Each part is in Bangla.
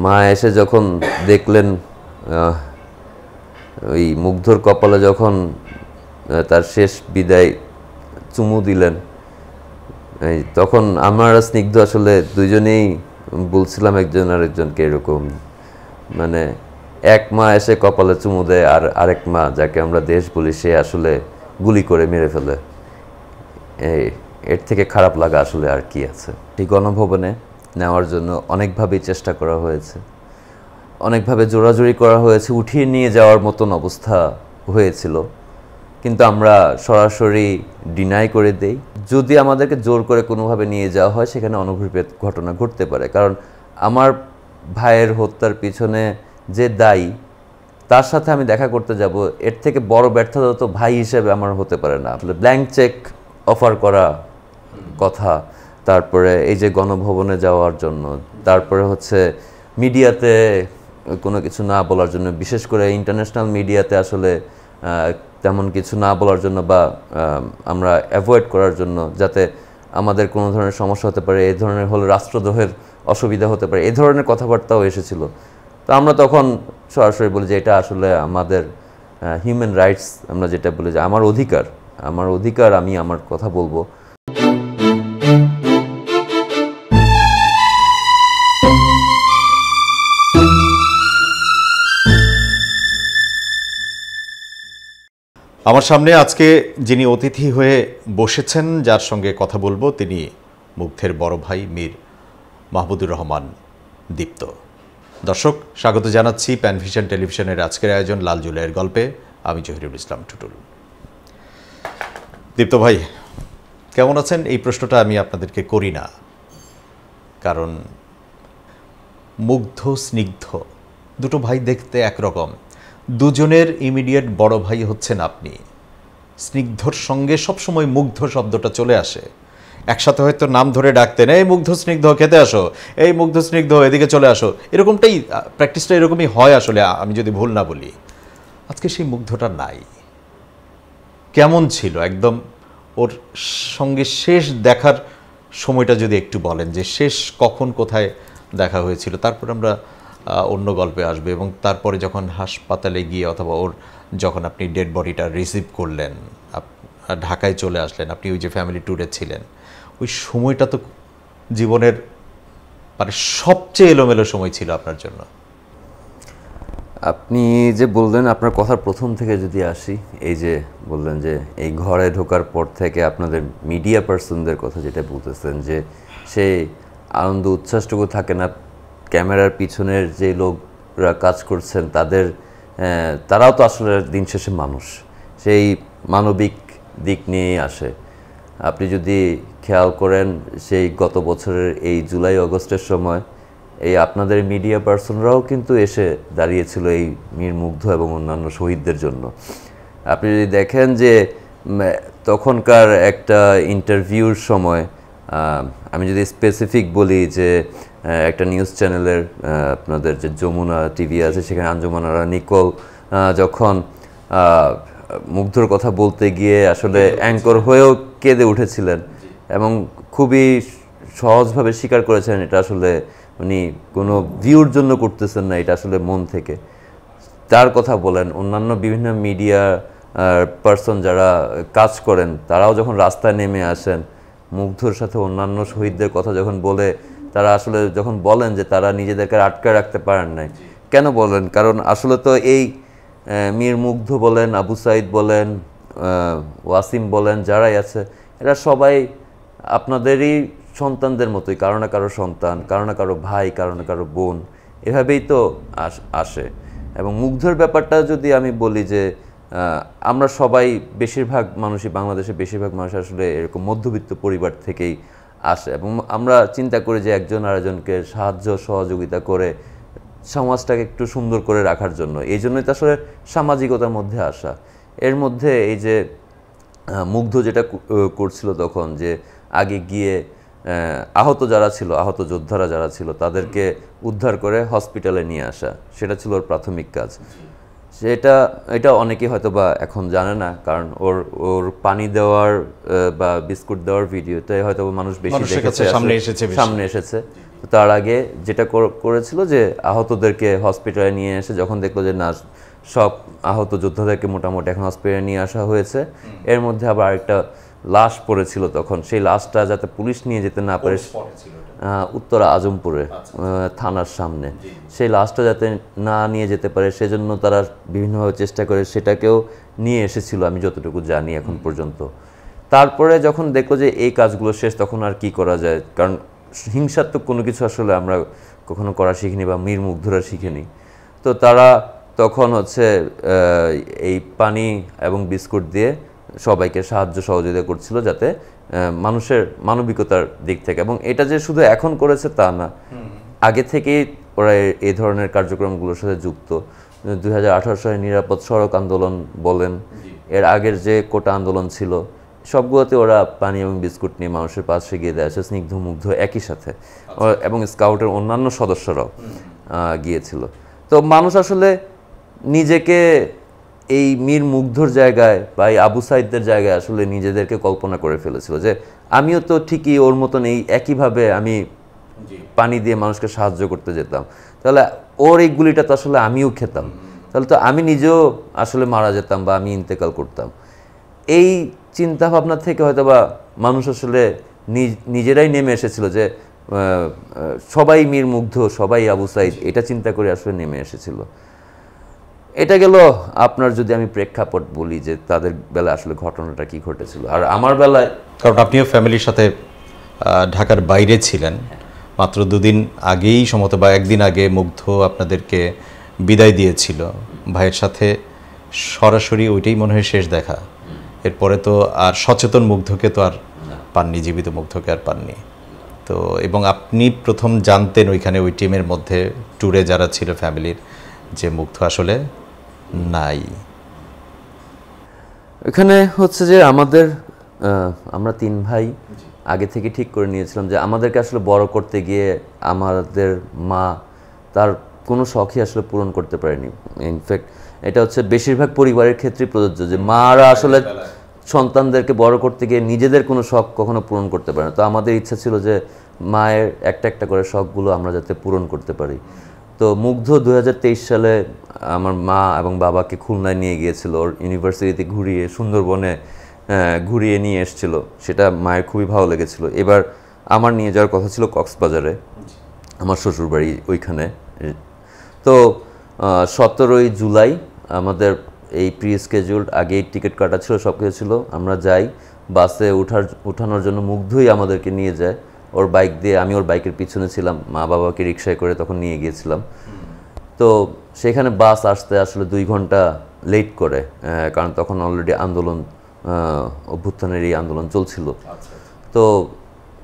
মা এসে যখন দেখলেন ওই মুগ্ধর কপালে যখন তার শেষ বিদায় চুমু দিলেন, তখন আমার স্নিগ্ধ আসলে দুইজনেই বলছিলাম একজন আরেকজনকে এরকম, মানে এক মা এসে কপালে চুমু দেয় আর আরেক মা যাকে আমরা দেশ বলি সে আসলে গুলি করে মেরে ফেলে। এর থেকে খারাপ লাগা আসলে আর কি আছে। এই গণভবনে নেওয়ার জন্য অনেকভাবেই চেষ্টা করা হয়েছে, অনেকভাবে জোরাজুরি করা হয়েছে, উঠিয়ে নিয়ে যাওয়ার মতন অবস্থা হয়েছিল, কিন্তু আমরা সরাসরি ডিনাই করে দেই। যদি আমাদেরকে জোর করে কোনোভাবে নিয়ে যাওয়া হয় সেখানে অনভিপ্রেত ঘটনা ঘটতে পারে, কারণ আমার ভাইয়ের হত্যার পিছনে যে দায়ী তার সাথে আমি দেখা করতে যাব, এর থেকে বড় ব্যর্থতা তো ভাই হিসেবে আমার হতে পারে না। ব্ল্যাঙ্ক চেক অফার করা কথা, তারপরে এই যে গণভবনে যাওয়ার জন্য, তারপরে হচ্ছে মিডিয়াতে কোনো কিছু না বলার জন্য, বিশেষ করে ইন্টারন্যাশনাল মিডিয়াতে আসলে তেমন কিছু না বলার জন্য বা আমরা অ্যাভয়েড করার জন্য, যাতে আমাদের কোনো ধরনের সমস্যা হতে পারে, এই ধরনের হলে রাষ্ট্রদ্রোহের অসুবিধা হতে পারে, এই ধরনের কথাবার্তাও এসেছিল। তো আমরা তখন সরাসরি বলি যে এটা আসলে আমাদের হিউম্যান রাইটস, আমরা যেটা বলি যে আমার অধিকার, আমি আমার কথা বলবো। আমার সামনে আজকে যিনি অতিথি হয়ে বসেছেন, যার সঙ্গে কথা বলবো, তিনি মুগ্ধের বড় ভাই মীর মাহমুদুর রহমান দীপ্ত। দর্শক, স্বাগত জানাচ্ছি প্যানভিশন টেলিভিশনের আজকের আয়োজন লাল জুলাইয়ের গল্পে। আমি জহিরুল ইসলাম টুটুল। দীপ্ত ভাই, কেমন আছেন? এই প্রশ্নটা আমি আপনাদেরকে করি না, কারণ মুগ্ধ স্নিগ্ধ দুটো ভাই দেখতে একরকম, দুজনের ইমিডিয়েট বড় ভাই হচ্ছেন আপনি। স্নিগ্ধর সঙ্গে সবসময় মুগ্ধ শব্দটা চলে আসে, একসাথে হয়তো নাম ধরে ডাকতেন, এই মুগ্ধ স্নিগ্ধ খেতে আসো, এই মুগ্ধ স্নিগ্ধ এদিকে চলে আসো, এরকমটাই প্র্যাকটিসটা এরকমই হয় আসলে, আমি যদি ভুল না বলি। আজকে সেই মুগ্ধটা নাই। কেমন ছিল একদম ওর সঙ্গে শেষ দেখার সময়টা যদি একটু বলেন, যে শেষ কখন কোথায় দেখা হয়েছিল, তারপর আমরা অন্য গল্পে আসবে। এবং তারপরে যখন হাসপাতালে গিয়ে অথবা ওর যখন আপনি ডেড বডিটা রিসিভ করলেন, ঢাকায় চলে আসলেন, আপনি ওই যে ফ্যামিলি ট্যুরে ছিলেন, ওই সময়টা তো জীবনের মানে সবচেয়ে এলোমেলো সময় ছিল আপনার জন্য। আপনি যে বললেন, আপনার কথার প্রথম থেকে যদি আসি, এই যে বললেন যে এই ঘরে ঢোকার পর থেকে আপনাদের মিডিয়া পার্সনদের কথা যেটা বলতেছেন, যে সেই আনন্দ উচ্ছ্বাসটুকু থাকে না, ক্যামেরার পিছনের যে লোকরা কাজ করছেন তারাও তো আসলে দিন শেষে মানুষ, সেই মানবিক দিক নিয়েই আসে। আপনি যদি খেয়াল করেন, সেই গত বছরের এই জুলাই অগস্টের সময় এই আপনাদের মিডিয়া পার্সনরাও কিন্তু এসে দাঁড়িয়েছিল এই মীর মুগ্ধ এবং অন্যান্য শহীদদের জন্য। আপনি যদি দেখেন যে তখনকার একটা ইন্টারভিউর সময়, আমি যদি স্পেসিফিক বলি, যে একটা নিউজ চ্যানেলের আপনাদের যে যমুনা টিভি আছে, সেখানে আঞ্জুমান আরা নিকোল যখন মুগ্ধর কথা বলতে গিয়ে আসলে অ্যাঙ্কর হয়েও কেঁদে উঠেছিলেন এবং খুবই সহজভাবে স্বীকার করেছেন এটা আসলে উনি কোনো ভিউর জন্য করতেছেন না, এটা আসলে মন থেকে। তার কথা বলেন, অন্যান্য বিভিন্ন মিডিয়া পার্সন যারা কাজ করেন তারাও যখন রাস্তায় নেমে আসেন, মুগ্ধর সাথে অন্যান্য শহীদদের কথা যখন বলে, তারা আসলে যখন বলেন যে তারা নিজেদেরকে আটকায় রাখতে পারেন নাই। কেন বলেন? কারণ আসলে তো এই মীর মুগ্ধ বলেন, আবু সাইদ বলেন, ওয়াসিম বলেন, যারাই আছে এরা সবাই আপনাদেরই সন্তানদের মতোই, কারো না কারো সন্তান, কারো না কারো ভাই, কারো না কারো বোন, এভাবেই তো আসে। এবং মুগ্ধর ব্যাপারটা যদি আমি বলি, যে আমরা সবাই বেশিরভাগ মানুষই, বাংলাদেশের বেশিরভাগ মানুষ আসলে এরকম মধ্যবিত্ত পরিবার থেকেই আসে, এবং আমরা চিন্তা করি যে একজন আরেকজনকে সাহায্য সহযোগিতা করে সমাজটাকে একটু সুন্দর করে রাখার জন্য। এই জন্যই তো আসলে সামাজিকতার মধ্যে আসা। এর মধ্যে এই যে মুগ্ধ যেটা করছিল তখন, যে আগে গিয়ে আহত যারা ছিল, আহত যোদ্ধারা যারা ছিল, তাদেরকে উদ্ধার করে হসপিটালে নিয়ে আসা, সেটা ছিল ওর প্রাথমিক কাজ। এটা অনেকেই হয়তো বা এখন জানে না, কারণ ওর পানি দেওয়ার বা বিস্কুট দেওয়ার ভিডিওতে হয়তো মানুষ বেশি দেখেছে, সামনে এসেছে। তো তার আগে যেটা করেছিল যে আহতদেরকে হসপিটালে নিয়ে এসে যখন দেখলো যে না সব আহত যোদ্ধাদেরকে মোটামুটি এখন হসপিটালে নিয়ে আসা হয়েছে, এর মধ্যে আবার আরেকটা লাশ পড়েছিল তখন, সেই লাশটা যাতে পুলিশ নিয়ে যেতে না পারে উত্তরা আজমপুরে থানার সামনে, সেই লাশটা যাতে না নিয়ে যেতে পারে সেজন্য তারা বিভিন্নভাবে চেষ্টা করে সেটাকেও নিয়ে এসেছিল আমি যতটুকু জানি এখন পর্যন্ত। তারপরে যখন দেখলো যে এই কাজগুলো শেষ, তখন আর কি করা যায়, কারণ হিংসাত্মক কোনো কিছু আসলে আমরা কখনো করা শিখিনি বা মীর মুগ্ধরা শিখিনি। তো তারা তখন হচ্ছে এই পানি এবং বিস্কুট দিয়ে সবাইকে সাহায্য সহযোগিতা করছিল যাতে মানুষের মানবিকতার দিক থেকে, এবং এটা যে শুধু এখন করেছে তা না, আগে থেকেই ওরা এই ধরনের কার্যক্রমগুলোর সাথে যুক্ত। 2018 সালে নিরাপদ সড়ক আন্দোলন বলেন, এর আগের যে কোটা আন্দোলন ছিল, সবগুলোতে ওরা পানি এবং বিস্কুট নিয়ে মানুষের পাশে গিয়ে দেয়, স্নিগ্ধ মুগ্ধ একই সাথে, এবং স্কাউটের অন্যান্য সদস্যরাও গিয়েছিল। তো মানুষ আসলে নিজেকে এই মীর মুগ্ধর জায়গায় বা এই আবু সাইদদের জায়গায় আসলে নিজেদেরকে কল্পনা করে ফেলেছিল যে আমিও তো ঠিকই ওর মতন এই একইভাবে আমি পানি দিয়ে মানুষকে সাহায্য করতে যেতাম, তাহলে ওর এই গুলিটা তো আসলে আমিও খেতাম, তাহলে তো আমি নিজেও আসলে মারা যেতাম বা আমি ইন্তেকাল করতাম। এই চিন্তা ভাবনা থেকে হয়তো বা মানুষ আসলে নিজেরাই নেমে এসেছিল যে সবাই মীর মুগ্ধ, সবাই আবু সাইদ, এটা চিন্তা করে আসলে নেমে এসেছিল। এটা গেল আপনার, যদি আমি প্রেক্ষাপট বলি যে তাদের বেলায় আসলে ঘটনাটা কি ঘটেছিল, আর আমার বেলায়, কারণ আপনিও ফ্যামিলির সাথে ঢাকার বাইরে ছিলেন, মাত্র 2 দিন আগেই সম্ভবত বা 1 দিন আগে মুগ্ধ আপনাদেরকে বিদায় দিয়েছিল, ভাইয়ের সাথে সরাসরি ওইটাই মনে হয় শেষ দেখা। এরপরে তো আর সচেতন মুগ্ধকে তো আর পাননি, জীবিত মুগ্ধকে আর পাননি। তো এবং আপনি প্রথম জানতেন ওইখানে ওই টিমের মধ্যে ট্যুরে যারা ছিল ফ্যামিলির, যে মুগ্ধ আসলে নাই। এখানে হচ্ছে যে আমরা 3 ভাই আগে থেকে ঠিক করে নিয়েছিলাম যে আমাদেরকে আসলে বড় করতে গিয়ে আমাদের মা তার কোনো শখই আসলে পূরণ করতে পারেনি। ইনফ্যাক্ট এটা হচ্ছে বেশিরভাগ পরিবারের ক্ষেত্রেই প্রযোজ্য যে মারা আসলে সন্তানদেরকে বড় করতে গিয়ে নিজেদের কোনো শখ কখনো পূরণ করতে পারে না। তো আমাদের ইচ্ছা ছিল যে মায়ের একটা একটা করে শখগুলো আমরা যাতে পূরণ করতে পারি। তো মুগ্ধ 2023 সালে আমার মা এবং বাবাকে খুলনায় নিয়ে গিয়েছিল, ওর ইউনিভার্সিটিতে ঘুরিয়ে সুন্দরবনে ঘুরিয়ে নিয়ে এসেছিল, সেটা মায়ের খুবই ভালো লেগেছিল। এবার আমার নিয়ে যাওয়ার কথা ছিল কক্সবাজারে, আমার শ্বশুরবাড়ি ওইখানে। তো 17ই জুলাই আমাদের এই প্রি স্কেজুলড, আগেই টিকিট কাটা ছিল, সব কিছু ছিল। আমরা যাই, বাসে উঠানোর জন্য মুগ্ধই আমাদেরকে নিয়ে যায় ওর বাইক দিয়ে, আমি ওর বাইকের পিছনে ছিলাম, মা বাবাকে রিক্সায় করে তখন নিয়ে গিয়েছিলাম। তো সেখানে বাস আসতে আসলে 2 ঘন্টা লেট করে, কারণ তখন অলরেডি আন্দোলন, অভ্যুত্থানের এই আন্দোলন চলছিল। তো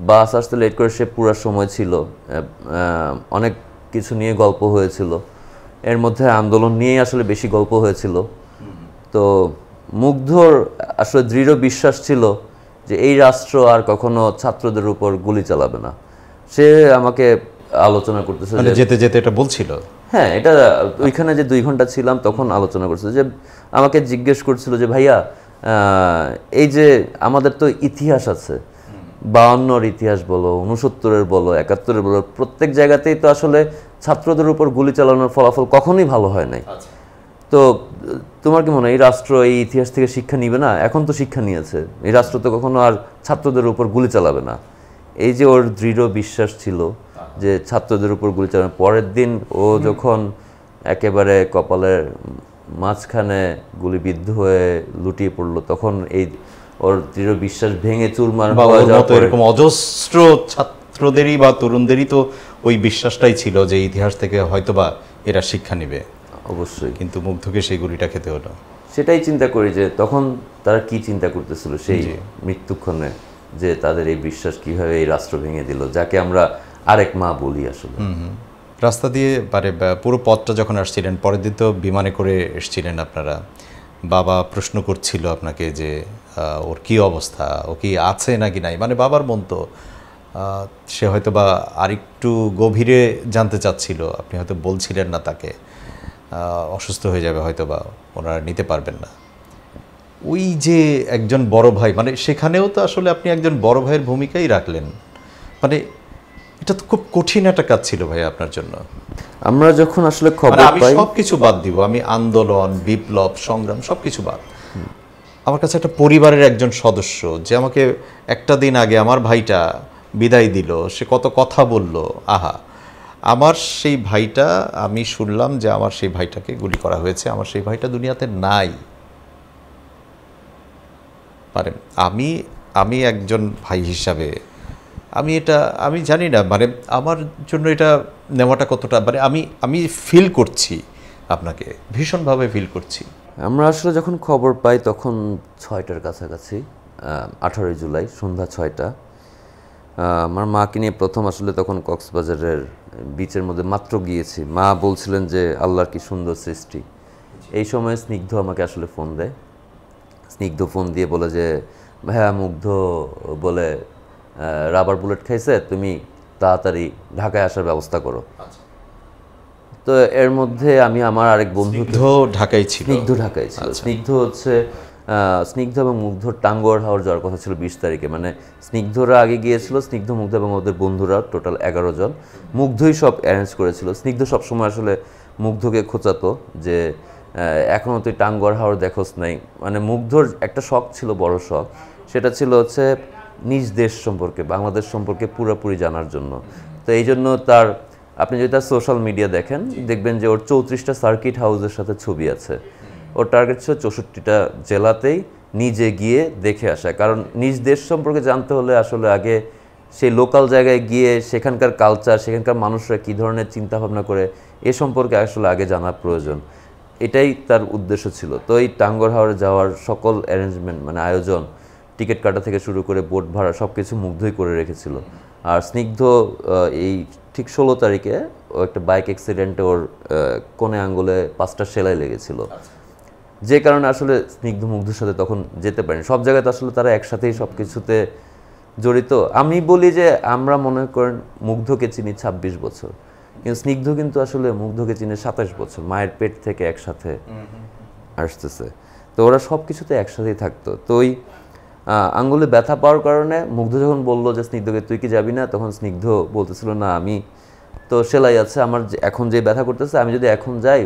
বাস আসতে লেট করে, সে পুরো সময় ছিল, অনেক কিছু নিয়ে গল্প হয়েছিল, এর মধ্যে আন্দোলন নিয়েই আসলে বেশি গল্প হয়েছিল। তো মুগ্ধর আসলে দৃঢ় বিশ্বাস ছিল যে এই রাষ্ট্র আর কখনো ছাত্রদের উপর গুলি চালাবে না। সে আমাকে আলোচনা করতেছে, যেতে যেতে এটা বলছিল। হ্যাঁ, এটা ওইখানে যে 2 ঘন্টা ছিলাম তখন আলোচনা করছিল, যে আমাকে জিজ্ঞেস করছিল যে ভাইয়া এই যে আমাদের তো ইতিহাস আছে, 52-র ইতিহাস বলো, 69-এর বলো, 71-এর বলো, প্রত্যেক জায়গাতেই তো আসলে ছাত্রদের উপর গুলি চালানোর ফলাফল কখনোই ভালো হয় নাই। তো তোমার কি মনে হয় এই রাষ্ট্র এই ইতিহাস থেকে শিক্ষা নিবে না? এখন তো শিক্ষা নিয়েছে, এই রাষ্ট্র তো কখনো আর ছাত্রদের উপর গুলি চালাবে না। এই যে ওর দৃঢ় বিশ্বাস ছিল যে ছাত্রদের উপর গুলি চালাবে। পরের দিন ও যখন একেবারে কপালের মাঝখানে গুলিবিদ্ধ হয়ে লুটিয়ে পড়লো, তখন এই ওর দৃঢ় বিশ্বাস ভেঙে চুরমার হয়ে যাওয়ার পরে, এরকম অজস্র ছাত্রদেরই বা তরুণদেরই তো ওই বিশ্বাসটাই ছিল যে ইতিহাস থেকে হয়তোবা এরা শিক্ষা নেবে। অবশ্যই, কিন্তু মুগ্ধকে সেই গুলিটা খেতে হলো। সেটাই চিন্তা করি যে তখন তারা কি চিন্তা করতেছিল সেই মৃত্যুক্ষণে, যে তাদের এই বিশ্বাস কিভাবে এই রাষ্ট্র ভেঙে দিল, যাকে আমরা আরেক মা বলি আসলে। রাস্তা দিয়ে পুরো পথটা যখন আসছিলেন, পরের দিন তো বিমানে করে এসছিলেন আপনারা, বাবা প্রশ্ন করছিল আপনাকে যে ওর কি অবস্থা, ও কি আছে নাকি নাই, মানে বাবার মন তো সে হয়তো বা আরেকটু গভীরে জানতে চাচ্ছিল, আপনি হয়তো বলছিলেন না তাকে, অসুস্থ হয়ে যাবে হয়তো বা ওনারা নিতে পারবেন না। ওই যে একজন বড় ভাই, মানে সেখানেও তো আসলে আপনি একজন বড় ভাইয়ের ভূমিকাই রাখলেন, মানে এটা তো খুব কঠিন একটা কাজ ছিল ভাই আপনার জন্য। আমরা যখন আসলে মানে খবর আমি পাই, সবকিছু বাদ দিব, আমি আন্দোলন, বিপ্লব, সংগ্রাম সবকিছু বাদ, আমার কাছে একটা পরিবারের একজন সদস্য যে আমাকে একটা দিন আগে আমার ভাইটা বিদায় দিল, সে কত কথা বলল, আহা, আমার সেই ভাইটা, আমি শুনলাম যে আমার সেই ভাইটাকে গুলি করা হয়েছে, আমার সেই ভাইটা দুনিয়াতে নাই। পারেন আমি আমি একজন ভাই হিসাবে আমি জানি না, মানে আমার জন্য এটা নেওয়াটা কতটা, মানে আমি ফিল করছি, আপনাকে ভীষণভাবে ফিল করছি। আমরা আসলে যখন খবর পাই তখন 6টার কাছাকাছি, 18ই জুলাই সন্ধ্যা 6টা। আমার মাকে নিয়ে প্রথম আসলে তখন কক্সবাজারের বিচের মধ্যে মাত্র গিয়েছি। মা বলছিলেন যে আল্লাহর কি সুন্দর সৃষ্টি। এই সময় স্নিগ্ধ আমাকে আসলে ফোন দেয়। স্নিগ্ধ ফোন দিয়ে বলে যে ভাইয়া মুগ্ধ বলে রাবার বুলেট খাইছে, তুমি তাড়াতাড়ি ঢাকায় আসার ব্যবস্থা করো। তো এর মধ্যে আমি আমার আরেক বন্ধু, ঢাকায় ছিল, স্নিগ্ধ ঢাকায় ছিল। স্নিগ্ধ হচ্ছে স্নিগ্ধ এবং মুগ্ধর টাঙ্গুয়ার হাওর যাওয়ার কথা ছিল 20 তারিখে, মানে স্নিগ্ধরা আগে গিয়েছিল, স্নিগ্ধ মুগ্ধ এবং ওদের বন্ধুরা টোটাল 11 জন। মুগ্ধই সব অ্যারেঞ্জ করেছিল। স্নিগ্ধ সবসময় আসলে মুগ্ধকে খোঁচাতো যে এখনও তুই টাঙ্গুয়ার হাওর দেখোস নাই। মানে মুগ্ধর একটা শখ ছিল, বড় শখ, সেটা ছিল হচ্ছে নিজ দেশ সম্পর্কে, বাংলাদেশ সম্পর্কে পুরোপুরি জানার জন্য। তো এই জন্য তার, আপনি যদি তার সোশ্যাল মিডিয়া দেখেন দেখবেন যে ওর 34টা সার্কিট হাউসের সাথে ছবি আছে। ওর টার্গেট ছিল 64টা জেলাতেই নিজে গিয়ে দেখে আসা। কারণ নিজ দেশ সম্পর্কে জানতে হলে আসলে আগে সেই লোকাল জায়গায় গিয়ে সেখানকার কালচার, সেখানকার মানুষরা কী ধরনের চিন্তাভাবনা করে এ সম্পর্কে আসলে আগে জানা প্রয়োজন। এটাই তার উদ্দেশ্য ছিল। তো এই টাঙ্গুয়ার হাওরে যাওয়ার সকল অ্যারেঞ্জমেন্ট, মানে আয়োজন, টিকিট কাটা থেকে শুরু করে বোট ভাড়া সব কিছু মুগ্ধই করে রেখেছিল। আর স্নিগ্ধ এই ঠিক 16 তারিখে ও একটা বাইক অ্যাক্সিডেন্টে ওর কোণে আঙ্গুলে 5টা সেলাই লেগেছিল, যে কারণে আসলে স্নিগ্ধ মুগ্ধর সাথে তখন যেতে পারেনি। সব জায়গায় তো আসলে তারা একসাথেই সব কিছুতে জড়িত। আমি বলি যে আমরা মনে করেন মুগ্ধকে চিনি 26 বছর, কিন্তু স্নিগ্ধ কিন্তু আসলে মুগ্ধকে চিনি 27 বছর, মায়ের পেট থেকে একসাথে আসতেছে। তো ওরা সব কিছুতে একসাথেই থাকতো। তো ওই আঙ্গুলে ব্যথা পাওয়ার কারণে মুগ্ধ যখন বললো যে স্নিগ্ধকে তুই কি যাবি না, তখন স্নিগ্ধ বলতেছিল না আমি তো সেলাই আছে, আমার এখন যে ব্যথা করতেছে, আমি যদি এখন যাই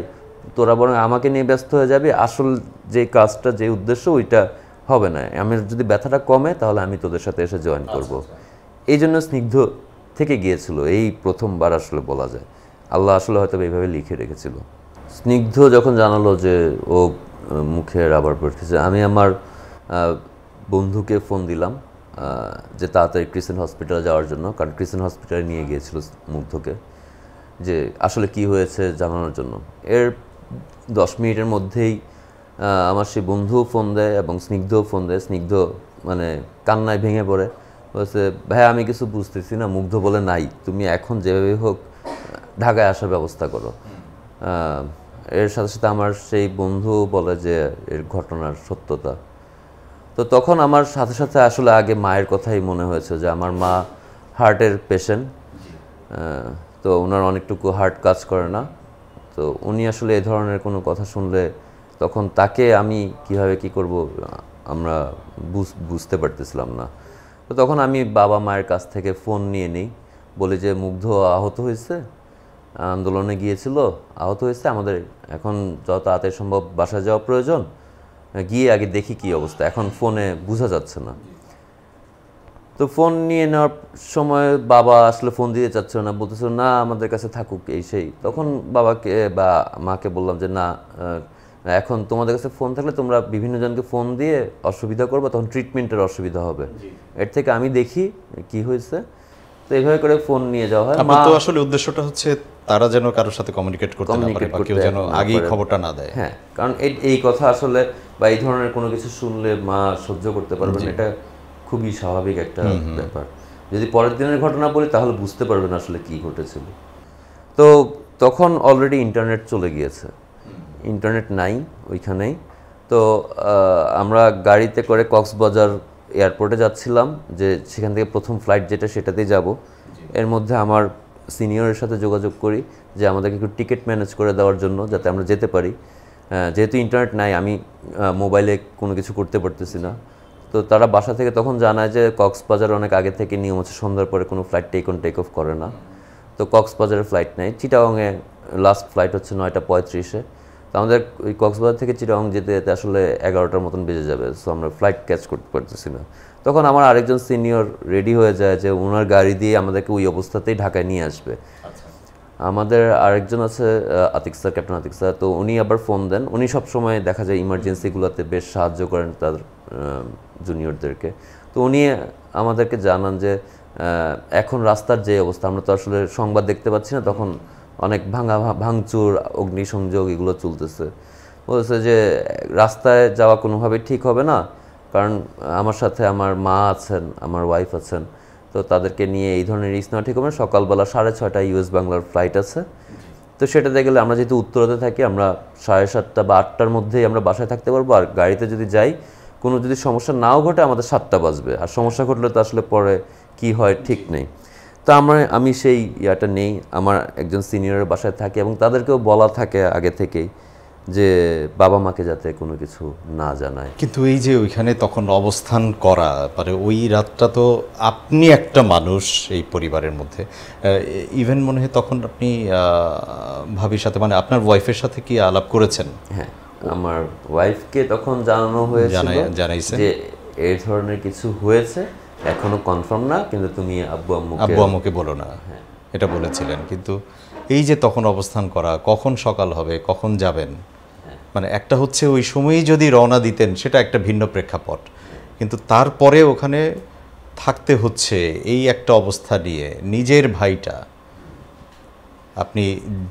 তোরা বরং আমাকে নিয়ে ব্যস্ত হয়ে যাবি, আসল যে কাজটা, যে উদ্দেশ্য, ওইটা হবে না। আমার যদি ব্যথাটা কমে তাহলে আমি তোদের সাথে এসে জয়েন করব। এই জন্য স্নিগ্ধ থেকে গিয়েছিল, এই প্রথমবার আসলে বলা যায়। আল্লাহ আসলে হয়তো এইভাবে লিখে রেখেছিল। স্নিগ্ধ যখন জানালো যে ও মুখে রাবার পড়তেছে, আমি আমার বন্ধুকে ফোন দিলাম যে তাড়াতাড়ি ক্রিসেন্ট হসপিটালে যাওয়ার জন্য, কারণ ক্রিসেন্ট হসপিটালে নিয়ে গিয়েছিল মুগ্ধকে, যে আসলে কি হয়েছে জানানোর জন্য। এর 10 মিনিটের মধ্যেই আমার সেই বন্ধুও ফোন দেয় এবং স্নিগ্ধও ফোন দেয়। স্নিগ্ধ মানে কান্নায় ভেঙে পড়ে, বলছে ভাই আমি কিছু বুঝতেছি না। মুগ্ধ বলে নাই, তুমি এখন যেভাবে হোক ঢাকায় আসার ব্যবস্থা করো। এর সাথে সাথে আমার সেই বন্ধু বলে যে এর ঘটনার সত্যতা। তো তখন আমার সাথে সাথে আসলে আগে মায়ের কথাই মনে হয়েছে যে আমার মা হার্টের পেশেন্ট, তো ওনার অনেকটুকু হার্ট কাজ করে না। তো উনি আসলে এই ধরনের কোনো কথা শুনলে তখন তাকে আমি কিভাবে কি করব আমরা বুঝতে পারতেছিলাম না। তো তখন আমি বাবা মায়ের কাছ থেকে ফোন নিয়ে নিই, বলি যে মুগ্ধ আহত হয়েছে, আন্দোলনে গিয়েছিল, আহত হয়েছে, আমাদের এখন যত তাড়াতাড়ি সম্ভব বাসায় যাওয়া প্রয়োজন, গিয়ে আগে দেখি কি অবস্থা, এখন ফোনে বোঝা যাচ্ছে না। তো ফোন নিয়ে নেওয়ার সময় বাবা আসলে ফোন দিতে চাচ্ছিল না, বলতেছিল না আমাদের কাছে থাকুক এই সেই। তখন বাবাকে বা মাকে বললাম যে না, এখন তোমাদের কাছে ফোন থাকলে তোমরা বিভিন্ন জনকে ফোন দিয়ে অসুবিধা করবে, তখন ট্রিটমেন্টের অসুবিধা হবে, এর থেকে আমি দেখি কি হয়েছে। তো এইভাবে করে ফোন নিয়ে যাওয়া হয়। আপনার তো আসলে উদ্দেশ্যটা হচ্ছে তারা যেন কারোর সাথে কমিউনিকেট করতে না পারে, বা কেউ যেন আগেই খবরটা না দেয়। হ্যাঁ, কারণ এই কথা আসলে বা এই ধরনের কোনো কিছু শুনলে মা সহ্য করতে পারবেন, এটা খুবই স্বাভাবিক একটা ব্যাপার। যদি পরের দিনের ঘটনা বলি তাহলে বুঝতে পারবেন আসলে কি ঘটেছিল। তো তখন অলরেডি ইন্টারনেট চলে গিয়েছে, ইন্টারনেট নাই ওইখানেই। তো আমরা গাড়িতে করে কক্সবাজার এয়ারপোর্টে যাচ্ছিলাম, যে সেখান থেকে প্রথম ফ্লাইট যেটা সেটাতেই যাব। এর মধ্যে আমার সিনিয়রের সাথে যোগাযোগ করি যে আমাদেরকে একটু টিকিট ম্যানেজ করে দেওয়ার জন্য, যাতে আমরা যেতে পারি। যেহেতু ইন্টারনেট নাই, আমি মোবাইলে কোনো কিছু করতে পারতেছি না। তো তারা বাসা থেকে তখন জানায় যে কক্সবাজার অনেক আগে থেকে নিয়ম হচ্ছে সন্ধ্যার পরে কোনো ফ্লাইট টেক অফ করে না। তো কক্সবাজারের ফ্লাইট নেই, চিটাগংয়ে লাস্ট ফ্লাইট হচ্ছে 9:35-এ। তো আমাদের ওই কক্সবাজার থেকে চিটাগং যেতে যেতে আসলে 11টার মতন বেজে যাবে, সো আমরা ফ্লাইট ক্যাচ করতে পারতেছি না। তখন আমার আরেকজন সিনিয়র রেডি হয়ে যায় যে ওনার গাড়ি দিয়ে আমাদেরকে ওই অবস্থাতেই ঢাকায় নিয়ে আসবে। আমাদের আরেকজন আছে Atik sir, captain Atik sir, তো উনি আবার ফোন দেন। উনি সবসময় দেখা যায় ইমার্জেন্সিগুলোতে বেশ সাহায্য করেন তার জুনিয়রদেরকে। তো উনি আমাদেরকে জানান যে এখন রাস্তার যে অবস্থা, আমরা তো আসলে সংবাদ দেখতে পাচ্ছি না, তখন অনেক ভাঙচুর, অগ্নিসংযোগ এগুলো চলতেছে। বলছে যে রাস্তায় যাওয়া কোনোভাবেই ঠিক হবে না, কারণ আমার সাথে আমার মা আছেন, আমার ওয়াইফ আছেন, তো তাদেরকে নিয়ে এই ধরনের রিস্ক নেওয়া ঠিক হবে না। সকালবেলা 6:30টায় US বাংলার ফ্লাইট আছে, তো সেটাতে গেলে আমরা যেহেতু উত্তরাতে থাকি, আমরা 7:30 বা 8টার মধ্যেই আমরা বাসায় থাকতে পারবো। আর গাড়িতে যদি যাই, কোনো যদি সমস্যা নাও ঘটে আমাদের 7টা বাজবে, আর সমস্যা ঘটলে তো আসলে পরে কি হয় ঠিক নেই। তো আমি সেই ইয়াটা নেই, আমার একজন সিনিয়রের বাসায় থাকি এবং তাদেরকেও বলা থাকে আগে থেকেই যে বাবা মাকে যাতে কোনো কিছু না জানায়। কিন্তু এই যে ওইখানে তখন অবস্থান করা, মানে ওই রাতটা তো আপনি একটা মানুষ এই পরিবারের মধ্যে, ইভেন মনে হয় তখন আপনি ভাবির সাথে, মানে আপনার ওয়াইফের সাথে কি আলাপ করেছেন? হ্যাঁ, আমার ওয়াইফকে তখন জানানো হয়েছিল জানাইছেন যে এই ধরনের কিছু হয়েছে, এখনো কনফার্ম না, কিন্তু তুমি আব্বু আম্মুকে বলো না, এটা বলেছিলেন। কিন্তু এই যে তখন অবস্থান করা, কখন সকাল হবে, কখন যাবেন, মানে একটা হচ্ছে ওই সময়ই যদি রওনা দিতেন সেটা একটা ভিন্ন প্রেক্ষাপট, কিন্তু তারপরে ওখানে থাকতে হচ্ছে এই একটা অবস্থা নিয়ে। নিজের ভাইটা আপনি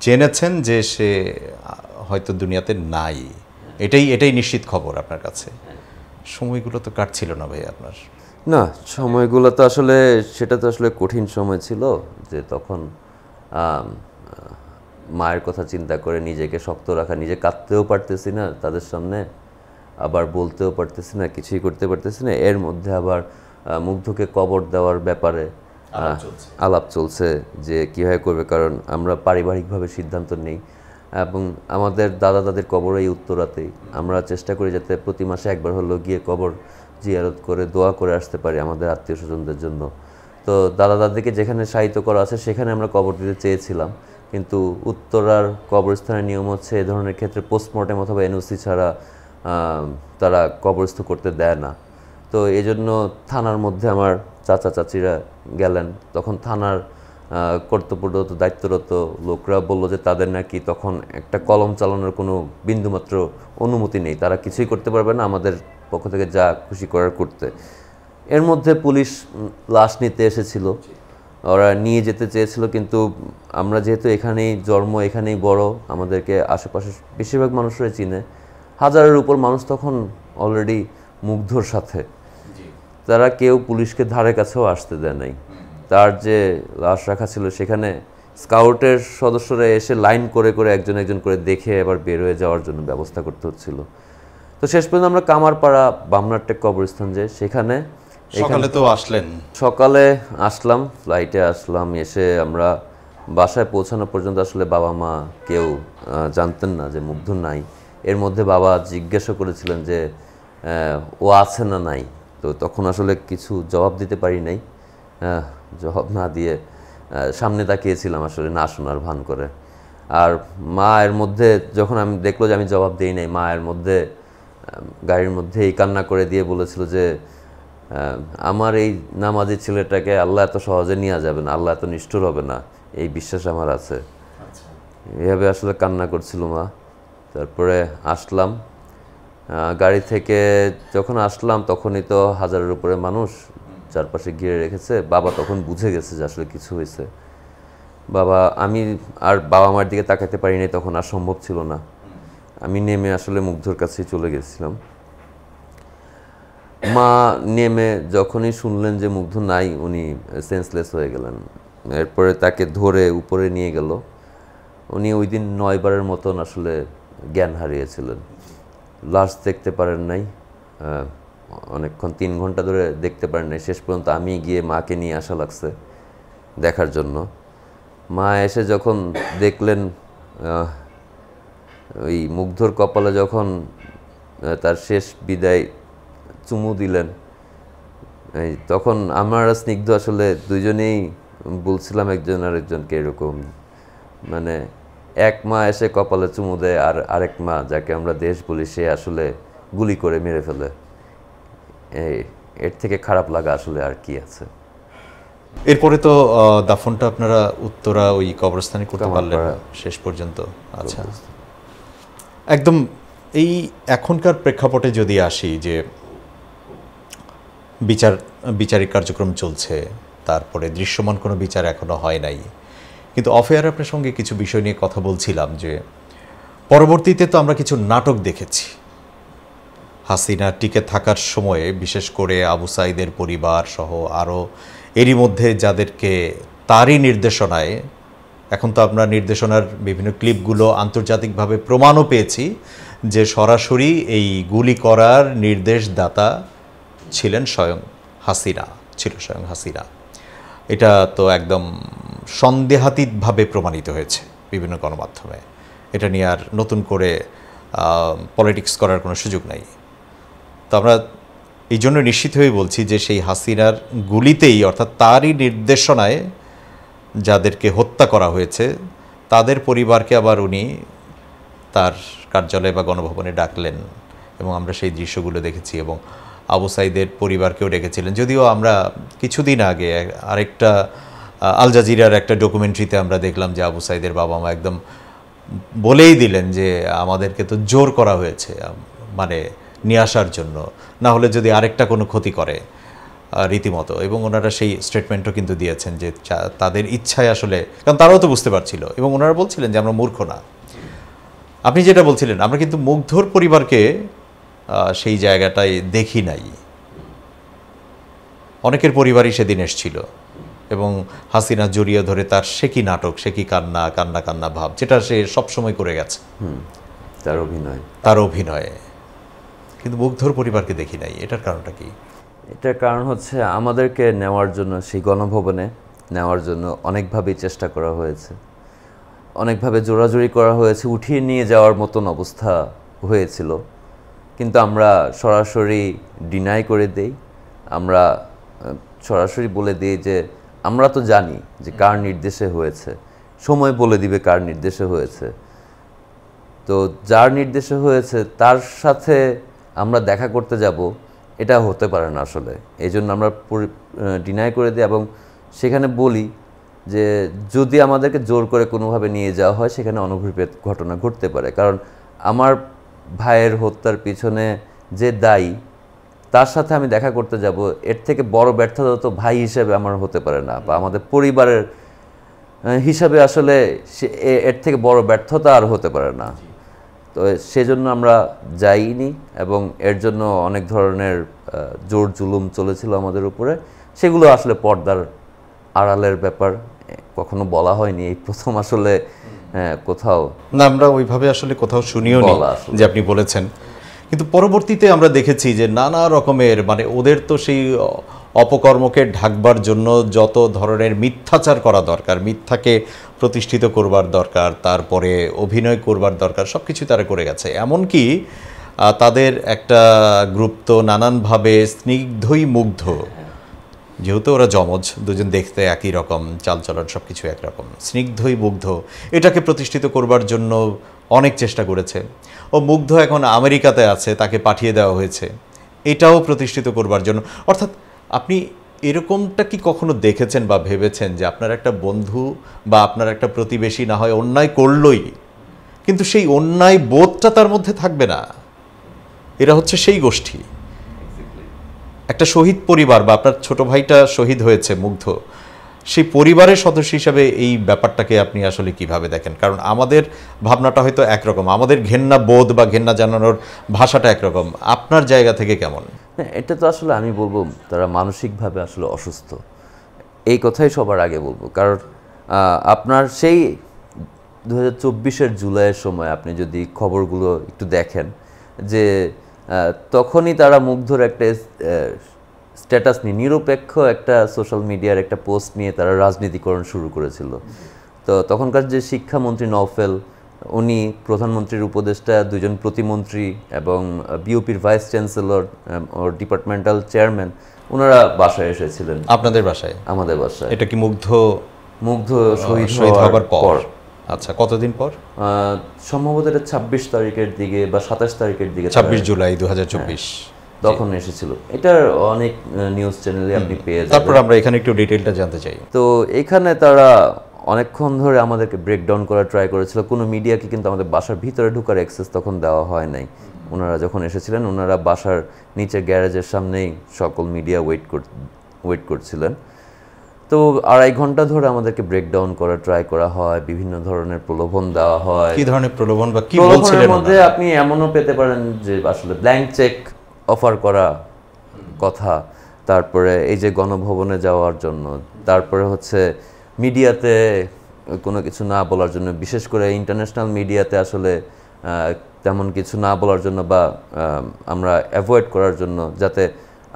জেনেছেন যে সে হয়তো দুনিয়াতে নাই, এটাই নিশ্চিত খবর আপনার কাছে। সময়গুলো তো কাটছিল না ভাই আপনার? না, সময়গুলো তো আসলে সেটা তো আসলে কঠিন সময় ছিল, যে তখন মায়ের কথা চিন্তা করে নিজেকে শক্ত রাখা, নিজে কাঁদতেও পারতেছি না তাদের সামনে, আবার বলতেও পারতেছি না, কিছুই করতে পারতেছি না। এর মধ্যে আবার মুগ্ধকে কবর দেওয়ার ব্যাপারে আলাপ চলছে যে কীভাবে করবে, কারণ আমরা পারিবারিকভাবে সিদ্ধান্ত নেই এবং আমাদের দাদা দাদির কবর এই উত্তরাতেই। আমরা চেষ্টা করি যাতে প্রতি মাসে একবার হলেও গিয়ে কবর জিয়ারত করে দোয়া করে আসতে পারি আমাদের আত্মীয় স্বজনদের জন্য। তো দাদা দাদিকে যেখানে শায়িত করা আছে সেখানে আমরা কবর দিতে চেয়েছিলাম, কিন্তু উত্তরার কবরস্থানের নিয়ম হচ্ছে এ ধরনের ক্ষেত্রে পোস্টমর্টেম অথবা NOC ছাড়া তারা কবরস্থ করতে দেয় না। তো এই জন্য থানার মধ্যে আমার চাচা চাচিরা গেলেন, তখন থানার কর্তব্যরত দায়িত্বরত লোকরা বললো যে তাদের নাকি তখন একটা কলম চালানোর কোনো বিন্দুমাত্র অনুমতি নেই, তারা কিছুই করতে পারবে না, আমাদের পক্ষ থেকে যা খুশি করার করতে। এর মধ্যে পুলিশ লাশ নিতে এসেছিল, ওরা নিয়ে যেতে চেয়েছিল, কিন্তু আমরা যেহেতু এখানেই জন্ম, এখানেই বড়, আমাদেরকে আশেপাশে বেশিরভাগ মানুষরাই চিনে, 1000-এর উপর মানুষ তখন অলরেডি মুগ্ধর সাথে, তারা কেউ পুলিশকে ধারে কাছেও আসতে দেয় নাই। তার যে লাশ রাখা ছিল সেখানে স্কাউটের সদস্যরা এসে লাইন করে করে একজন একজন করে দেখে এবার বের হয়ে যাওয়ার জন্য ব্যবস্থা করতে হচ্ছিল। তো শেষ পর্যন্ত আমরা কামারপাড়া বামনারটেক কবরস্থান যে সেখানে সকালে তো আসলেন, সকালে আসলাম, ফ্লাইটে আসলাম, এসে আমরা বাসায় পৌঁছানো পর্যন্ত আসলে বাবা মা কেউ জানতেন না যে মুগ্ধ নাই। এর মধ্যে বাবা জিজ্ঞাসা করেছিলেন যে ও আছে না নাই, তো তখন আসলে কিছু জবাব দিতে পারি নাই, জবাব না দিয়ে সামনে তাকিয়েছিলাম আসলে না শোনার ভান করে। আর মা এর মধ্যে যখন আমি দেখলো যে আমি জবাব দিই নাই, মা এর মধ্যে গাড়ির মধ্যে এই কান্না করে দিয়ে বলেছিল যে আমার এই নামাজি ছেলেটাকে আল্লাহ এত সহজে নিয়ে যাবে না, আল্লাহ এত নিষ্ঠুর হবে না, এই বিশ্বাস আমার আছে। এভাবে আসলে কান্না করছিল মা। তারপরে আসলাম, গাড়ি থেকে যখন আসলাম তখনই তো 1000-এর উপরে মানুষ চারপাশে ঘিরে রেখেছে। বাবা তখন বুঝে গেছে যে আসলে কিছু হয়েছে। আমি আর বাবা মার দিকে তাকাতে পারি নাই, তখন আর সম্ভব ছিল না। আমি নেমে আসলে মুগ্ধর কাছেই চলে গেছিলাম। মা নেমে যখনই শুনলেন যে মুগ্ধ নাই, উনি সেন্সলেস হয়ে গেলেন। এরপরে তাকে ধরে উপরে নিয়ে গেল। উনি ওই দিন 9 বারের মতন আসলে জ্ঞান হারিয়েছিলেন, লাশ দেখতে পারেন নাই, অনেকক্ষণ 3 ঘন্টা ধরে দেখতে পারেন নাই। শেষ পর্যন্ত আমি গিয়ে মাকে নিয়ে আসা লাগছে দেখার জন্য। মা এসে যখন দেখলেন, ওই মুগ্ধর কপালে যখন তার শেষ বিদায় চুমু দিলেন, এই তখন আমার আর স্নিগ্ধ আসলে দুইজনেই বলছিলাম একজন আরেকজনকে এরকম, মানে এক মা এসে কপালে চুমু দেয় আর আরেক মা যাকে আমরা দেশ বলি সে আসলে গুলি করে মেরে ফেলে। এর থেকে খারাপ লাগা আসলে আর কি আছে। এরপরে তো দাফনটা আপনারা উত্তরা ওই কবরস্থানে করতে পারলেন শেষ পর্যন্ত। আচ্ছা, একদম এই এখনকার প্রেক্ষাপটে যদি আসি যে বিচারিক কার্যক্রম চলছে, তারপরে দৃশ্যমান কোনো বিচার এখনো হয় নাই, কিন্তু অফ এয়ার আপনার সঙ্গে কিছু বিষয় নিয়ে কথা বলছিলাম যে পরবর্তীতে তো আমরা কিছু নাটক দেখেছি হাসিনা টিকে থাকার সময়ে, বিশেষ করে আবু সাঈদের পরিবার সহ আরও এরই মধ্যে যাদেরকে তারই নির্দেশনায়, এখন তো আমরা নির্দেশনার বিভিন্ন ক্লিপগুলো আন্তর্জাতিকভাবে প্রমাণও পেয়েছি যে সরাসরি এই গুলি করার নির্দেশদাতা ছিলেন স্বয়ং হাসিনা। এটা তো একদম সন্দেহাতীতভাবে প্রমাণিত হয়েছে বিভিন্ন গণমাধ্যমে। এটা নিয়ে আর নতুন করে পলিটিক্স করার কোনো সুযোগ নাই। তো আমরা এই জন্য নিশ্চিত হয়ে বলছি যে সেই হাসিনার গুলিতেই, অর্থাৎ তারই নির্দেশনায় যাদেরকে হত্যা করা হয়েছে তাদের পরিবারকে আবার উনি তার কার্যালয় বা গণভবনে ডাকলেন এবং আমরা সেই দৃশ্যগুলো দেখেছি, এবং আবু সাঈদের পরিবারকেও ডেকেছিলেন। যদিও আমরা কিছুদিন আগে আরেকটা আল জাজিরার একটা ডকুমেন্টারিতে আমরা দেখলাম যে আবু সাঈদের বাবা মা একদম বলেই দিলেন যে আমাদেরকে তো জোর করা হয়েছে মানে নিয়ে আসার জন্য, না হলে যদি আরেকটা কোনো ক্ষতি করে রীতিমতো। এবং ওনারা সেই স্টেটমেন্টও কিন্তু দিয়েছেন যে তাদের ইচ্ছায় আসলে, কারণ তারাও তো বুঝতে পারছিল, এবং ওনারা বলছিলেন যে আমরা মূর্খ না। আপনি যেটা বলছিলেন, আমরা কিন্তু মুগ্ধর পরিবারকে সেই জায়গাটায় দেখি নাই। অনেকের পরিবারই সেদিন এসেছিল এবং হাসিনা জড়িয়ে ধরে তার সে কি নাটক, সে কি কান্না ভাব, যেটা সে সবসময় করে গেছে তার অভিনয়ে, কিন্তু মুগ্ধর পরিবারকে দেখি নাই। এটার কারণটা কি? এটার কারণ হচ্ছে আমাদেরকে নেওয়ার জন্য, সেই গণভবনে নেওয়ার জন্য অনেকভাবেই চেষ্টা করা হয়েছে, অনেকভাবে জোরাজুরি করা হয়েছে, উঠিয়ে নিয়ে যাওয়ার মতন অবস্থা হয়েছিল, কিন্তু আমরা সরাসরি ডিনাই করে দেই। আমরা সরাসরি বলে দিই যে আমরা তো জানি যে কার নির্দেশে হয়েছে, সময় বলে দিবে কার নির্দেশে হয়েছে। তো যার নির্দেশে হয়েছে তার সাথে আমরা দেখা করতে যাব, এটা হতে পারে না আসলে। এই জন্য আমরা ডিনাই করে দিই এবং সেখানে বলি যে যদি আমাদেরকে জোর করে কোনোভাবে নিয়ে যাওয়া হয় সেখানে অনভিপ্রেত ঘটনা ঘটতে পারে, কারণ আমার ভাইয়ের হত্যার পিছনে যে দায়ী তার সাথে আমি দেখা করতে যাব, এর থেকে বড় ব্যর্থতা তো ভাই হিসেবে আমার হতে পারে না, বা আমাদের পরিবারের হিসাবে আসলে এর থেকে বড় ব্যর্থতা আর হতে পারে না। তো সেজন্য আমরা যাইনি এবং এর জন্য অনেক ধরনের জোর জুলুম চলেছিল আমাদের উপরে, সেগুলো আসলে পর্দার আড়ালের ব্যাপার, কখনো বলা হয়নি, এই প্রথম আসলে কোথাও না, আমরা ওইভাবে আসলে কোথাও শুনিও নি যে আপনি বলেছেন। কিন্তু পরবর্তীতে আমরা দেখেছি যে নানা রকমের, মানে ওদের তো সেই অপকর্মকে ঢাকবার জন্য যত ধরনের মিথ্যাচার করা দরকার, মিথ্যাকে প্রতিষ্ঠিত করবার দরকার, তারপরে অভিনয় করবার দরকার, সব কিছু তারা করে গেছে। এমনকি তাদের একটা গ্রুপ তো নানানভাবে স্নিগ্ধই মুগ্ধ, যেহেতু ওরা যমজ, দুজন দেখতে একই রকম, চালচলন সব কিছু একরকম, স্নিগ্ধই মুগ্ধ, এটাকে প্রতিষ্ঠিত করবার জন্য অনেক চেষ্টা করেছে। ও মুগ্ধ এখন আমেরিকাতে আছে, তাকে পাঠিয়ে দেওয়া হয়েছে এটাও প্রতিষ্ঠিত করবার জন্য। অর্থাৎ আপনি এরকমটা কি কখনো দেখেছেন বা ভেবেছেন যে আপনার একটা বন্ধু বা আপনার একটা প্রতিবেশী না হয় অন্যায় করলই, কিন্তু সেই অন্যায় বোধটা তার মধ্যে থাকবে না? এরা হচ্ছে সেই গোষ্ঠী। একটা শহীদ পরিবার, বা আপনার ছোট ভাইটা শহীদ হয়েছে মুগ্ধ, সেই পরিবারের সদস্য হিসাবে এই ব্যাপারটাকে আপনি আসলে কিভাবে দেখেন? কারণ আমাদের ভাবনাটা হয়তো একরকম, আমাদের ঘেন্না বোধ বা ঘেন্না জানানোর ভাষাটা একরকম, আপনার জায়গা থেকে কেমন? এটা তো আসলে আমি বলবো তারা মানসিকভাবে আসলে অসুস্থ, এই কথাই সবার আগে বলবো। কারণ আপনার সেই 2024-এর জুলাইয়ের সময় আপনি যদি খবরগুলো একটু দেখেন, যে তখনই তারা মুগ্ধর একটা স্ট্যাটাস নিয়ে, নিরপেক্ষ একটা সোশ্যাল মিডিয়ার একটা পোস্ট নিয়ে তারা রাজনীতিকরণ শুরু করেছিল। তো তখনকার যে শিক্ষামন্ত্রী নওফেল, উনি প্রধানমন্ত্রীর উপদেষ্টা, দুজন প্রতিমন্ত্রী এবং বিওপির ভাইস চ্যান্সেলর ও ডিপার্টমেন্টাল চেয়ারম্যান, ওনারা বাসায় এসেছিলেন, আপনাদের বাসায়? আমাদের বাসায়। এটা কি মুগ্ধ মুগ্ধ শহীদ হবার পর? আচ্ছা, কতদিন পর? সম্ভবত এটা 26 তারিখের দিকে বা 27 তারিখের দিকে, 26 জুলাই 2024 তখন এসেছিল। এটার অনেক নিউজ চ্যানেলে আপনি পেয়ে যাবেন। তারপর আমরা এখানে একটু ডিটেইলটা জানতে চাই। তো এখানে তারা অনেকক্ষণ ধরে আমাদেরকে ব্রেকডাউন করার ট্রাই করেছিল। কোনো মিডিয়াকে কিন্তু আমাদের বাসার ভিতরে ঢোকার অ্যাক্সেস তখন দেওয়া হয় নাই। ওনারা যখন এসেছিলেন, ওনারা বাসার নিচে গ্যারেজের সামনেই সকল মিডিয়া ওয়েট করছিলেন। তো 2.5 ঘন্টা ধরে আমাদেরকে ব্রেকডাউন করার ট্রাই করা হয়, বিভিন্ন ধরনের প্রলোভন দেওয়া হয়। কি ধরনের প্রলোভন বা কি প্রলোভনের বলছিলেন? মধ্যে আপনি এমনও পেতে পারেন যে আসলে ব্ল্যাঙ্ক চেক অফার করা কথা, তারপরে এই যে গণভবনে যাওয়ার জন্য, তারপরে হচ্ছে মিডিয়াতে কোনো কিছু না বলার জন্য, বিশেষ করে ইন্টারন্যাশনাল মিডিয়াতে আসলে তেমন কিছু না বলার জন্য বা আমরা অ্যাভয়েড করার জন্য, যাতে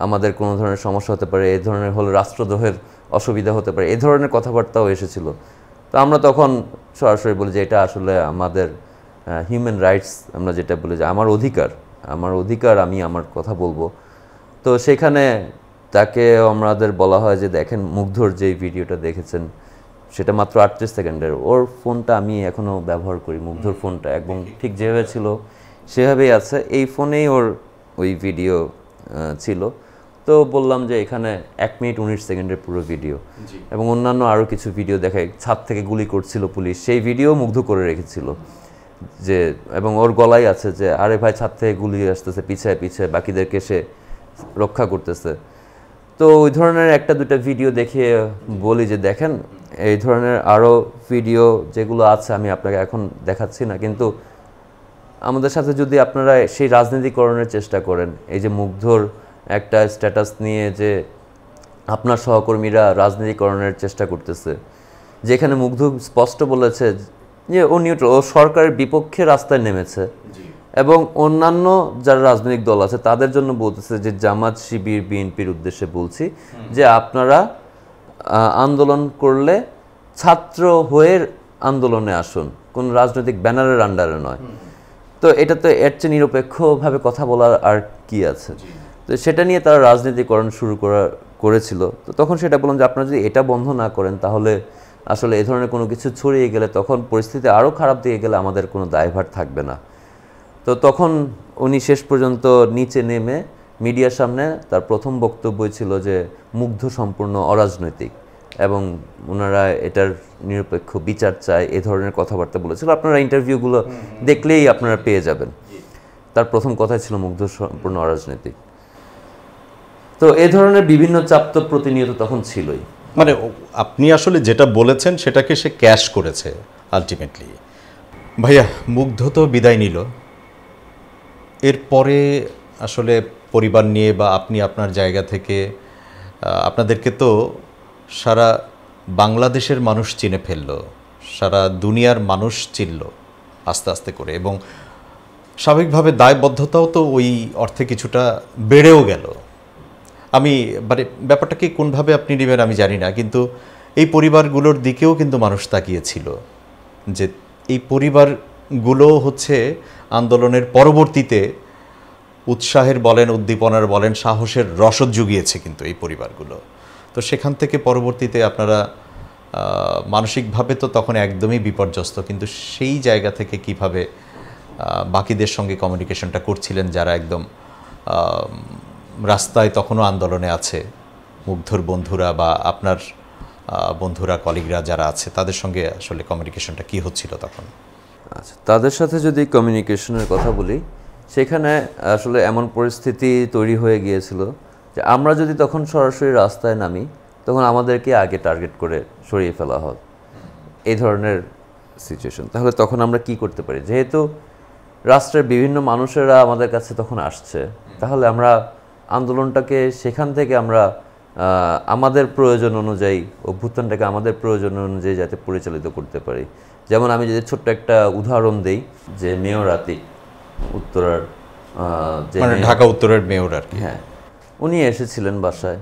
আমাদের কোনো ধরনের সমস্যা হতে পারে, এই ধরনের হলে রাষ্ট্রদ্রোহের অসুবিধা হতে পারে, এই ধরনের কথাবার্তাও এসেছিল। তো আমরা তখন সরাসরি বলি যে এটা আসলে আমাদের হিউম্যান রাইটস, আমরা যেটা বলি যে আমার অধিকার, আমি আমার কথা বলবো। তো সেখানে তাকে আমাদের বলা হয় যে দেখেন, মুগ্ধর যেই ভিডিওটা দেখেছেন সেটা মাত্র 38 সেকেন্ডের, ওর ফোনটা আমি এখনও ব্যবহার করি, মুগ্ধর ফোনটা এবং ঠিক যেভাবে ছিল সেভাবেই আছে, এই ফোনেই ওর ওই ভিডিও ছিল। তো বললাম যে এখানে 1 মিনিট 19 সেকেন্ডের পুরো ভিডিও এবং অন্যান্য আরও কিছু ভিডিও দেখায়, ছাদ থেকে গুলি করছিল পুলিশ, সেই ভিডিও মুগ্ধ করে রেখেছিল যে, এবং ওর গলায় আছে যে আরে ভাই ছাদ থেকে গুলি আসতেছে, পিছায় বাকিদেরকে সে রক্ষা করতেছে। তো ওই ধরনের 1-2টা ভিডিও দেখিয়ে বলি যে দেখেন, এই ধরনের আরও ভিডিও যেগুলো আছে আমি আপনাকে এখন দেখাচ্ছি না, কিন্তু আমাদের সাথে যদি আপনারা সেই রাজনীতিকরণের চেষ্টা করেন, এই যে মুগ্ধর একটা স্ট্যাটাস নিয়ে যে আপনার সহকর্মীরা রাজনীতিকরণের চেষ্টা করতেছে, যেখানে মুগ্ধ স্পষ্ট বলেছে যে ও নিউট্রাল, ও সরকারের বিপক্ষে রাস্তায় নেমেছে এবং অন্যান্য যারা রাজনৈতিক দল আছে তাদের জন্য বলতেছে যে জামাত, শিবির, বিএনপির উদ্দেশ্যে বলছি যে আপনারা আন্দোলন করলে ছাত্র হয়ে আন্দোলনে আসুন, কোন রাজনৈতিক ব্যানারের আন্ডারে নয়। তো এটা তো এর চেয়ে নিরপেক্ষভাবে কথা বলার আর কি আছে? তো সেটা নিয়ে তারা রাজনীতিকরণ শুরু করেছিল। তো তখন সেটা বললাম যে আপনারা যদি এটা বন্ধ না করেন, তাহলে আসলে এ ধরনের কোনো কিছু ছড়িয়ে গেলে তখন পরিস্থিতি আরও খারাপ দিকে গেলে আমাদের কোনো দায়ভার থাকবে না। তো তখন উনি শেষ পর্যন্ত নিচে নেমে মিডিয়ার সামনে তার প্রথম বক্তব্যই ছিল যে মুগ্ধ সম্পূর্ণ অরাজনৈতিক এবং ওনারা এটার নিরপেক্ষ বিচার চায়, এ ধরনের কথাবার্তা বলেছিল। আপনারা ইন্টারভিউগুলো দেখলেই আপনারা পেয়ে যাবেন। তার প্রথম কথাই ছিল মুগ্ধ সম্পূর্ণ অরাজনৈতিক। তো এ ধরনের বিভিন্ন চাপ তো প্রতিনিয়ত তখন ছিলই। মানে আপনি আসলে যেটা বলেছেন সেটাকে সে ক্যাশ করেছে আলটিমেটলি। ভাইয়া, মুগ্ধ তো বিদায় নিল, এরপরে আসলে পরিবার নিয়ে বা আপনি আপনার জায়গা থেকে, আপনাদেরকে তো সারা বাংলাদেশের মানুষ চিনে ফেললো, সারা দুনিয়ার মানুষ চিনল আস্তে আস্তে করে, এবং স্বাভাবিকভাবে দায়বদ্ধতাও তো ওই অর্থে কিছুটা বেড়েও গেল। আমি মানে ব্যাপারটাকে কোনভাবে আপনি নেবেন আমি জানি না, কিন্তু এই পরিবারগুলোর দিকেও কিন্তু মানুষ তাকিয়েছিল যে এই পরিবারগুলো হচ্ছে আন্দোলনের পরবর্তীতে উৎসাহের বলেন, উদ্দীপনার বলেন, সাহসের রসদ জুগিয়েছে কিন্তু এই পরিবারগুলো। তো সেখান থেকে পরবর্তীতে আপনারা মানসিকভাবে তো তখন একদমই বিপর্যস্ত, কিন্তু সেই জায়গা থেকে কিভাবে বাকিদের সঙ্গে কমিউনিকেশনটা করছিলেন যারা একদম রাস্তায় তখনও আন্দোলনে আছে, মুগ্ধর বন্ধুরা বা আপনার বন্ধুরা, কলিগরা যারা আছে, তাদের সঙ্গে আসলে কমিউনিকেশনটা কী হচ্ছিল তখন? আচ্ছা, তাদের সাথে যদি কমিউনিকেশনের কথা বলি, সেখানে আসলে এমন পরিস্থিতি তৈরি হয়ে গিয়েছিল যে আমরা যদি তখন সরাসরি রাস্তায় নামি, তখন আমাদেরকে আগে টার্গেট করে সরিয়ে ফেলা হয়, এই ধরনের সিচুয়েশন। তাহলে তখন আমরা কি করতে পারি? যেহেতু রাষ্ট্রের বিভিন্ন মানুষেরা আমাদের কাছে তখন আসছে, তাহলে আমরা আন্দোলনটাকে সেখান থেকে আমরা আমাদের প্রয়োজন অনুযায়ী, অভ্যুত্থানটাকে আমাদের প্রয়োজন অনুযায়ী যাতে পরিচালিত করতে পারি। যেমন আমি যদি ছোট্ট একটা উদাহরণ দিই, যে মেয়র আতিক, উত্তরার মানে ঢাকা উত্তরের মেয়র আর কি, হ্যাঁ, উনি এসেছিলেন বাসায়।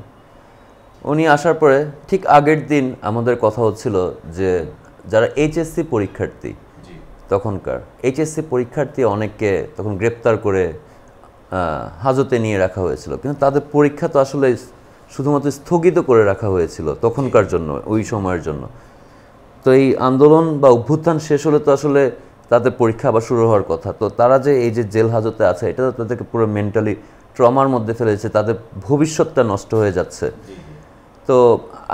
উনি আসার পরে ঠিক আগের দিন আমাদের কথা হচ্ছিল যে যারা এইচএসসি পরীক্ষার্থী, তখনকার এইচএসসি পরীক্ষার্থী অনেককে তখন গ্রেপ্তার করে হাজতে নিয়ে রাখা হয়েছিল, কিন্তু তাদের পরীক্ষা তো আসলে শুধুমাত্র স্থগিত করে রাখা হয়েছিল তখনকার জন্য, ওই সময়ের জন্য। তো এই আন্দোলন বা অভ্যুত্থান শেষ হলে তো আসলে তাদের পরীক্ষা আবার শুরু হওয়ার কথা। তো তারা যে এই যে জেল হাজতে আছে, এটা তো তাদেরকে পুরো মেন্টালি ট্রমার মধ্যে ফেলেছে, তাদের ভবিষ্যৎটা নষ্ট হয়ে যাচ্ছে। তো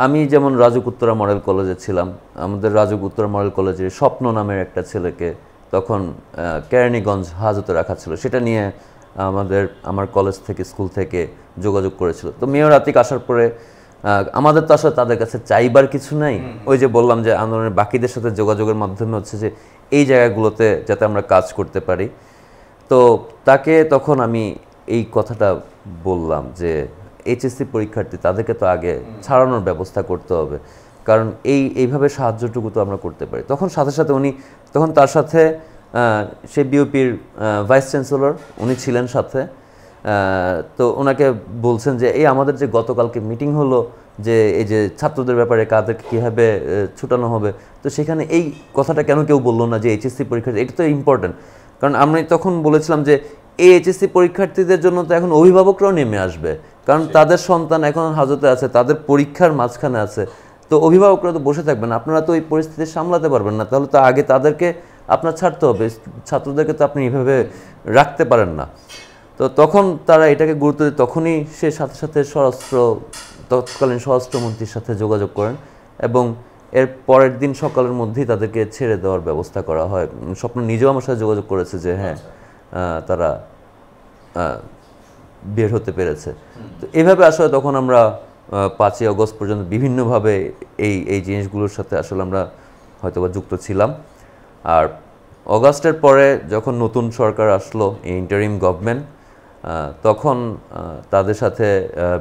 আমি যেমন রাজুক উত্তরা মডেল কলেজে ছিলাম, আমাদের রাজুক উত্তরা মডেল কলেজে স্বপ্ন নামের একটা ছেলেকে তখন কেরানীগঞ্জ হাজতে রাখা ছিল, সেটা নিয়ে আমার কলেজ থেকে, স্কুল থেকে যোগাযোগ করেছিল। তো মেয়র আতিক আসার পরে আমাদের তো আসলে তাদের কাছে চাইবার কিছু নাই, ওই যে বললাম যে আন্দোলনের বাকিদের সাথে যোগাযোগের মাধ্যমে হচ্ছে যে এই জায়গাগুলোতে যাতে আমরা কাজ করতে পারি। তো তাকে তখন আমি এই কথাটা বললাম যে এইচএসসি পরীক্ষার্থী, তাদেরকে তো আগে ছাড়ানোর ব্যবস্থা করতে হবে, কারণ এইভাবে সাহায্যটুকু তো আমরা করতে পারি। তখন সাথে সাথে উনি, তখন তার সাথে সে বিওপির ভাইস চ্যান্সেলর উনি ছিলেন সাথে। তো ওনাকে বলছেন যে এই আমাদের যে গতকালকে মিটিং হলো, যে এই যে ছাত্রদের ব্যাপারে কাদেরকে কীভাবে ছুটানো হবে, তো সেখানে এই কথাটা কেন কেউ বললো না যে এইচএসসি পরীক্ষা, এটা তো ইম্পর্টেন্ট। কারণ আমি তখন বলেছিলাম যে এই এইচএসসি পরীক্ষার্থীদের জন্য তো এখন অভিভাবকরাও নেমে আসবে, কারণ তাদের সন্তান এখন হাজতে আছে, তাদের পরীক্ষার মাঝখানে আছে। তো অভিভাবকরা তো বসে থাকবেন, আপনারা তো এই পরিস্থিতি সামলাতে পারবেন না, তাহলে তো আগে তাদেরকে আপনার ছাড়তে হবে, ছাত্রদেরকে তো আপনি এইভাবে রাখতে পারেন না। তো তখন তারা এটাকে গুরুত্ব দিয়ে তখনই সে সাথে সাথে তৎকালীন স্বরাষ্ট্রমন্ত্রীর সাথে যোগাযোগ করেন, এবং এর পরের দিন সকালের মধ্যেই তাদেরকে ছেড়ে দেওয়ার ব্যবস্থা করা হয়। স্বপ্ন নিজেও আমার সাথে যোগাযোগ করেছে যে হ্যাঁ, তারা বের হতে পেরেছে। তো এভাবে আসলে তখন আমরা 5ই আগস্ট পর্যন্ত বিভিন্নভাবে এই জিনিসগুলোর সাথে আসলে আমরা হয়তোবা যুক্ত ছিলাম। আর অগাস্টের পরে যখন নতুন সরকার আসলো, এই ইন্টারিম গভর্নমেন্ট, তখন তাদের সাথে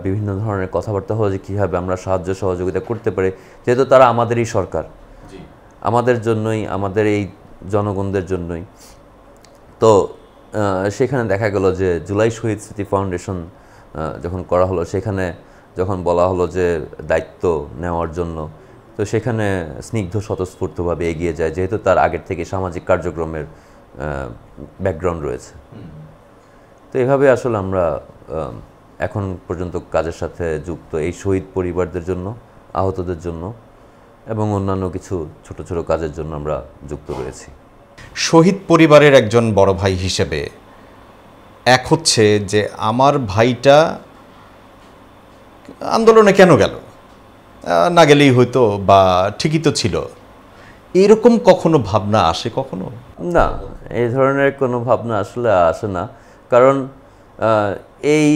বিভিন্ন ধরনের কথাবার্তা হলো যে কীভাবে আমরা সাহায্য সহযোগিতা করতে পারি, যেহেতু তারা আমাদেরই সরকার, আমাদের জন্যই, আমাদের এই জনগণদের জন্যই। তো সেখানে দেখা গেল যে জুলাই শহীদ স্মৃতি ফাউন্ডেশন যখন করা হলো, সেখানে যখন বলা হলো যে দায়িত্ব নেওয়ার জন্য, তো সেখানে স্নিগ্ধ স্বতঃস্ফূর্তভাবে এগিয়ে যায়, যেহেতু তার আগের থেকে সামাজিক কার্যক্রমের ব্যাকগ্রাউন্ড রয়েছে। তো এভাবে আসলে আমরা এখন পর্যন্ত কাজের সাথে যুক্ত, এই শহীদ পরিবারদের জন্য, আহতদের জন্য এবং অন্যান্য কিছু ছোট ছোট কাজের জন্য আমরা যুক্ত রয়েছি। শহীদ পরিবারের একজন বড় ভাই হিসেবে এক হচ্ছে যে আমার ভাইটা আন্দোলনে কেন গেল, না গেলেই হয়তো, বা ঠিকই তো ছিল, এরকম কখনো ভাবনা আসে? কখনো না, এই ধরনের কোনো ভাবনা আসলে আসে না, কারণ এই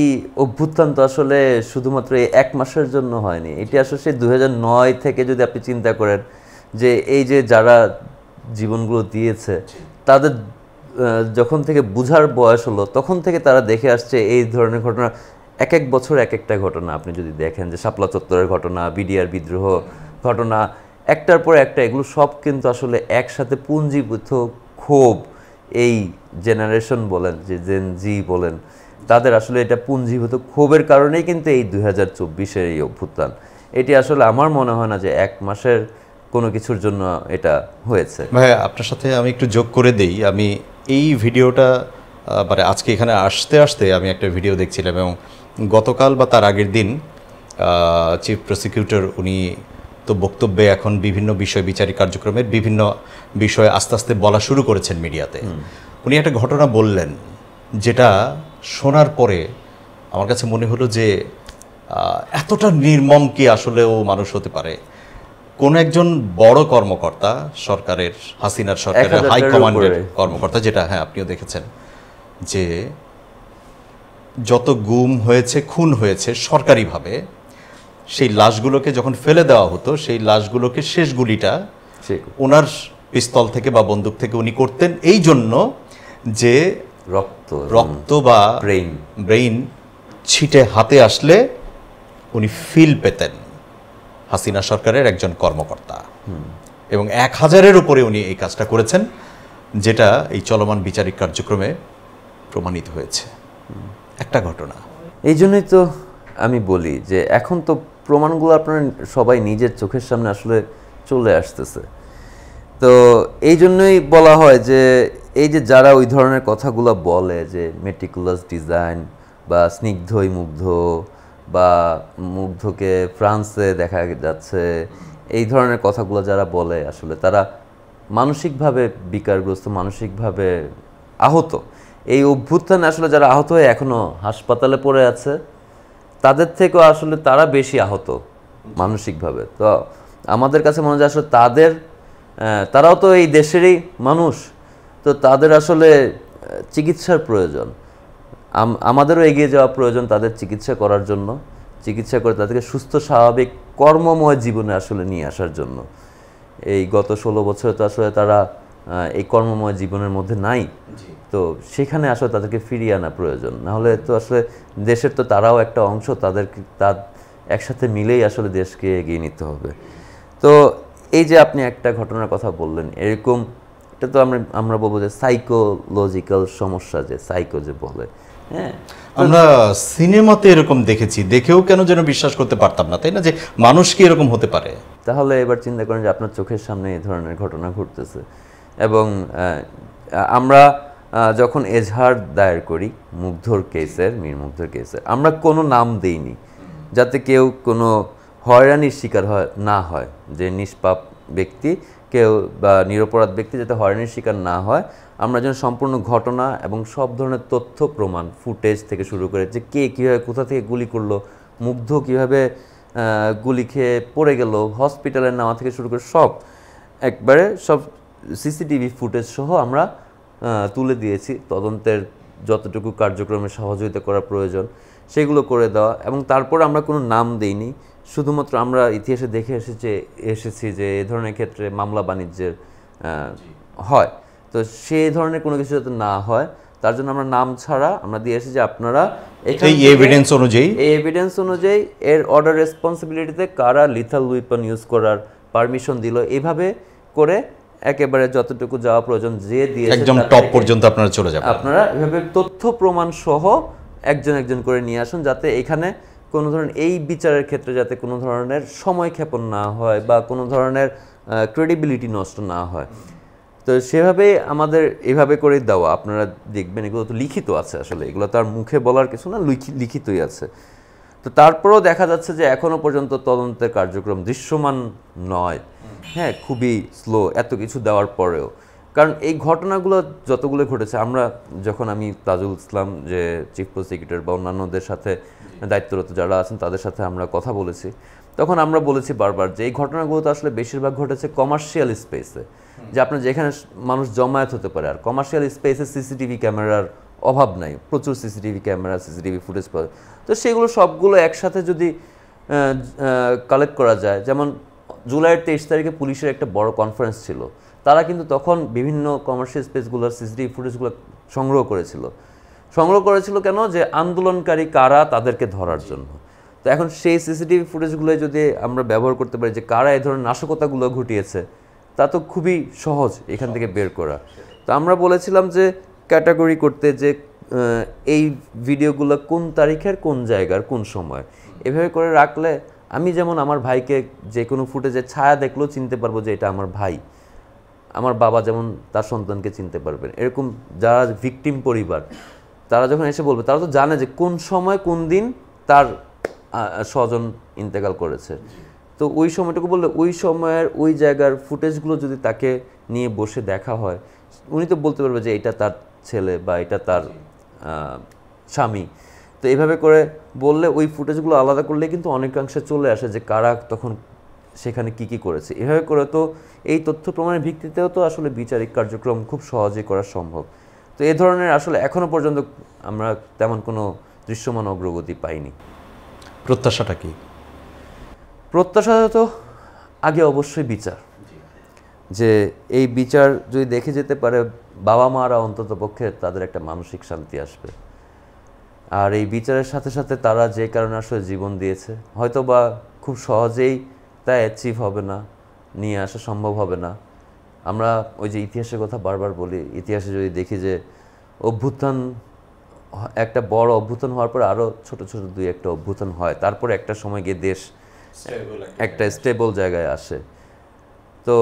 অভ্যুত্থান তো আসলে শুধুমাত্র এই 1 মাসের জন্য হয়নি। এটি আসলে সেই 2009 থেকে যদি আপনি চিন্তা করেন, যে এই যে যারা জীবনগুলো দিয়েছে, তাদের যখন থেকে বুঝার বয়স হলো, তখন থেকে তারা দেখে আসছে এই ধরনের ঘটনা, এক এক বছর এক একটা ঘটনা। আপনি যদি দেখেন যে শাপলা চত্বরের ঘটনা, বিডিআর বিদ্রোহ ঘটনা, একটার পর একটা, এগুলো সব কিন্তু আসলে একসাথে পুঞ্জীভূত ক্ষোভ, এই জেনারেশন বলেন, যে জেন জি বলেন, তাদের আসলে এটা পুঞ্জীভূত ক্ষোভের কারণেই কিন্তু এই 2024-এর এই অভ্যুত্থান। এটি আসলে আমার মনে হয় না যে 1 মাসের কোনো কিছুর জন্য এটা হয়েছে। ভাই, আপনার সাথে আমি একটু যোগ করে দেই। আমি এই ভিডিওটা মানে আজকে এখানে আসতে আসতে আমি একটা ভিডিও দেখছিলাম, এবং গতকাল বা তার আগের দিন চিফ প্রসিকিউটর উনি তো বক্তব্যে এখন বিভিন্ন বিষয়, বিচারিক কার্যক্রমের বিভিন্ন বিষয়ে আস্তে আস্তে বলা শুরু করেছেন মিডিয়াতে। উনি একটা ঘটনা বললেন, যেটা শোনার পরে আমার কাছে মনে হলো যে এতটা নির্মম কি আসলেও মানুষ হতে পারে। কোন একজন বড় কর্মকর্তা, সরকারের, হাসিনার সরকারের হাই কমান্ডের কর্মকর্তা, যেটা হ্যাঁ আপনিও দেখেছেন, যে যত গুম হয়েছে, খুন হয়েছে সরকারিভাবে, সেই লাশগুলোকে যখন ফেলে দেওয়া হতো, সেই লাশগুলোকে শেষ গুলিটা ওনার পিস্তল থেকে বা বন্দুক থেকে উনি করতেন, এই জন্য যে রক্ত বা ব্রেইন ছিটে হাতে আসলে উনি ফিল পেতেন। হাসিনা সরকারের একজন কর্মকর্তা, এবং 1000-এর উপরে উনি এই কাজটা করেছেন, যেটা এই চলমান বিচারিক কার্যক্রমে প্রমাণিত হয়েছে। একটা ঘটনা। এই জন্যই তো আমি বলি যে এখন তো প্রমাণগুলো আপনারা সবাই নিজের চোখের সামনে আসলে চলে আসতেছে। তো এই জন্যই বলা হয় যে এই যে যারা ওই ধরনের কথাগুলো বলে, যে মেটিকুলাস ডিজাইন বা স্নিগ্ধই মুগ্ধ বা মুগ্ধকে ফ্রান্সে দেখা যাচ্ছে, এই ধরনের কথাগুলো যারা বলে আসলে তারা মানসিকভাবে বিকারগ্রস্ত, মানসিকভাবে আহত। এই অভ্যুত্থানে আসলে যারা আহত হয়ে এখনো হাসপাতালে পড়ে আছে, তাদের থেকেও আসলে তারা বেশি আহত মানসিকভাবে। তো আমাদের কাছে মনে হয় আসলে তারাও তো এই দেশেরই মানুষ, তো তাদের আসলে চিকিৎসার প্রয়োজন। আমাদেরও এগিয়ে যাওয়া প্রয়োজন তাদের চিকিৎসা করার জন্য, চিকিৎসা করে তাদেরকে সুস্থ স্বাভাবিক কর্মময় জীবনে আসলে নিয়ে আসার জন্য। এই গত 16 বছরে তো আসলে তারা এই কর্মময় জীবনের মধ্যে নাই, তো সেখানে আসলে তাদেরকে ফিরিয়ে আনা প্রয়োজন। নাহলে তো আসলে দেশের তো তারাও একটা অংশ, তার একসাথে মিলেই আসলে দেশকে এগিয়ে নিতে হবে। তো এই যে আপনি একটা ঘটনার কথা বললেন, এরকম এটা তো আমরা বলবো যে সাইকোলজিক্যাল সমস্যা, যে সাইকো যে বলে, হ্যাঁ, আমরা সিনেমাতে এরকম দেখেছি, দেখেও কেন যেন বিশ্বাস করতে পারতাম না, তাই না, যে মানুষ কি এরকম হতে পারে। তাহলে এবার চিন্তা করেন যে আপনার চোখের সামনে এই ধরনের ঘটনা ঘটতেছে, এবং আমরা যখন এজাহার দায়ের করি মীর মুগ্ধর কেসের, আমরা কোনো নাম দেইনি যাতে কেউ কোনো হয়রানির শিকার না হয়, যে নিষ্পাপ ব্যক্তি কেউ বা নিরপরাধ ব্যক্তি যাতে হয়রানির শিকার না হয়। আমরা যেন সম্পূর্ণ ঘটনা এবং সব ধরনের তথ্য প্রমাণ, ফুটেজ থেকে শুরু করে যে কে কীভাবে কোথা থেকে গুলি করলো, মুগ্ধ কীভাবে গুলি খেয়ে পড়ে গেল, হসপিটালে নেওয়া থেকে শুরু করে একবারে সব সিসিটিভি ফুটেজ সহ আমরা তুলে দিয়েছি। তদন্তের যতটুকু কার্যক্রমে সহযোগিতা করা প্রয়োজন সেগুলো করে দেওয়া, এবং তারপর আমরা কোনো নাম দেইনি। শুধুমাত্র আমরা ইতিহাসে দেখে এসেছি যে এই ধরনের ক্ষেত্রে মামলা বাণিজ্যের হয়, তো সেই ধরনের কোনো কিছু যাতে না হয় তার জন্য আমরা নাম ছাড়া আমরা দিয়ে এসেছি যে আপনারা এই এভিডেন্স অনুযায়ী এর অর্ডার রেসপন্সিবিলিটিতে কারা লিথাল উইপন ইউজ করার পারমিশন দিল, এইভাবে করে একেবারে যতটুকু যাওয়া প্রয়োজন যে দিয়ে একদম টপ পর্যন্ত আপনারা চলে যাবেন। আপনারা এভাবে তথ্য প্রমাণ সহ একজন একজন করে নিয়ে আসুন, যাতে এখানে কোনো ধরনের এই বিচারের ক্ষেত্রে যাতে কোনো ধরনের সময়ক্ষেপণ না হয় বা কোনো ধরনের ক্রেডিবিলিটি নষ্ট না হয়। তো সেভাবে আমাদের এভাবে করে দেওয়া, আপনারা দেখবেন এগুলো তো লিখিত আছে, আসলে এগুলো তো আর মুখে বলার কিছু না, লিখিতই আছে। তো তারপরেও দেখা যাচ্ছে যে এখনো পর্যন্ত তদন্তের কার্যক্রম দৃশ্যমান নয়, হ্যাঁ, খুবই স্লো এত কিছু দেওয়ার পরেও। কারণ এই ঘটনাগুলো যতগুলো ঘটেছে, আমি তাজুল ইসলাম যে চিফ প্রসিকিউটর বা অন্যান্যদের সাথে দায়িত্বরত যারা আছেন তাদের সাথে আমরা কথা বলেছি, তখন আমরা বলেছি বারবার যে এই ঘটনাগুলো তো আসলে বেশিরভাগ ঘটেছে কমার্শিয়াল স্পেসে, যে আপনার যেখানে মানুষ জমায়েত হতে পারে। আর কমার্শিয়াল স্পেসে সিসিটিভি ক্যামেরার অভাব নাই, প্রচুর সিসিটিভি ক্যামেরা, সিসিটিভি ফুটেজ পাওয়া। তো সেগুলো সবগুলো একসাথে যদি কালেক্ট করা যায়, যেমন জুলাইয়ের 23 তারিখে পুলিশের একটা বড় কনফারেন্স ছিল, তারা কিন্তু তখন বিভিন্ন কমার্শিয়াল স্পেসগুলোর সিসিটিভি ফুটেজগুলো সংগ্রহ করেছিল কেন, যে আন্দোলনকারী কারা তাদেরকে ধরার জন্য। তো এখন সেই সিসিটিভি ফুটেজগুলো যদি আমরা ব্যবহার করতে পারি যে কারা এই ধরনের নাশকতাগুলো ঘটিয়েছে, তা তো খুবই সহজ এখান থেকে বের করা। তো আমরা বলেছিলাম যে ক্যাটাগরি করতে, যে এই ভিডিওগুলো কোন তারিখের, কোন জায়গার, কোন সময়, এভাবে করে রাখলে আমি যেমন আমার ভাইকে যে কোনো ফুটেজের ছায়া দেখলেও চিনতে পারবো যে এটা আমার ভাই, আমার বাবা যেমন তার সন্তানকে চিনতে পারবেন। এরকম যারা ভিকটিম পরিবার, তারা যখন এসে বলবে, তারা তো জানে যে কোন সময় কোন দিন তার স্বজন ইন্তেকাল করেছে। তো ওই সময়টুকু বললে ওই সময়ের ওই জায়গার ফুটেজগুলো যদি তাকে নিয়ে বসে দেখা হয়, উনি তো বলতে পারবে যে এটা তার ছেলে বা এটা তার স্বামী। তো এইভাবে করে বললে ওই ফুটেজগুলো আলাদা করলে কিন্তু অনেকাংশে চলে আসে যে কারা তখন সেখানে কি কি করেছে। এভাবে করে তো এই তথ্য প্রমাণের ভিত্তিতেও তো আসলে বিচারিক কার্যক্রম খুব সহজেই করা সম্ভব। তো এই ধরনের আসলে এখনো পর্যন্ত আমরা তেমন কোনো দৃশ্যমান অগ্রগতি পাইনি। প্রত্যাশাটা কি? প্রত্যাশা তো আগে অবশ্যই বিচার, যে এই বিচার যদি দেখে যেতে পারে, বাবা মারা অন্তত পক্ষে তাদের একটা মানসিক শান্তি আসবে। আর এই বিচারের সাথে সাথে তারা যে কারণে আসলে জীবন দিয়েছে, হয়তো বা খুব সহজেই তা অ্যাচিভ হবে না, নিয়ে আসা সম্ভব হবে না। আমরা ওই যে ইতিহাসের কথা বারবার বলি, ইতিহাসে যদি দেখি যে একটা বড় অভ্যুত্থান হওয়ার পর আরও ছোট ছোট দুই একটা অভ্যুত্থান হয়, তারপরে একটা সময় গিয়ে দেশ একটা স্টেবল জায়গায় আসে। তো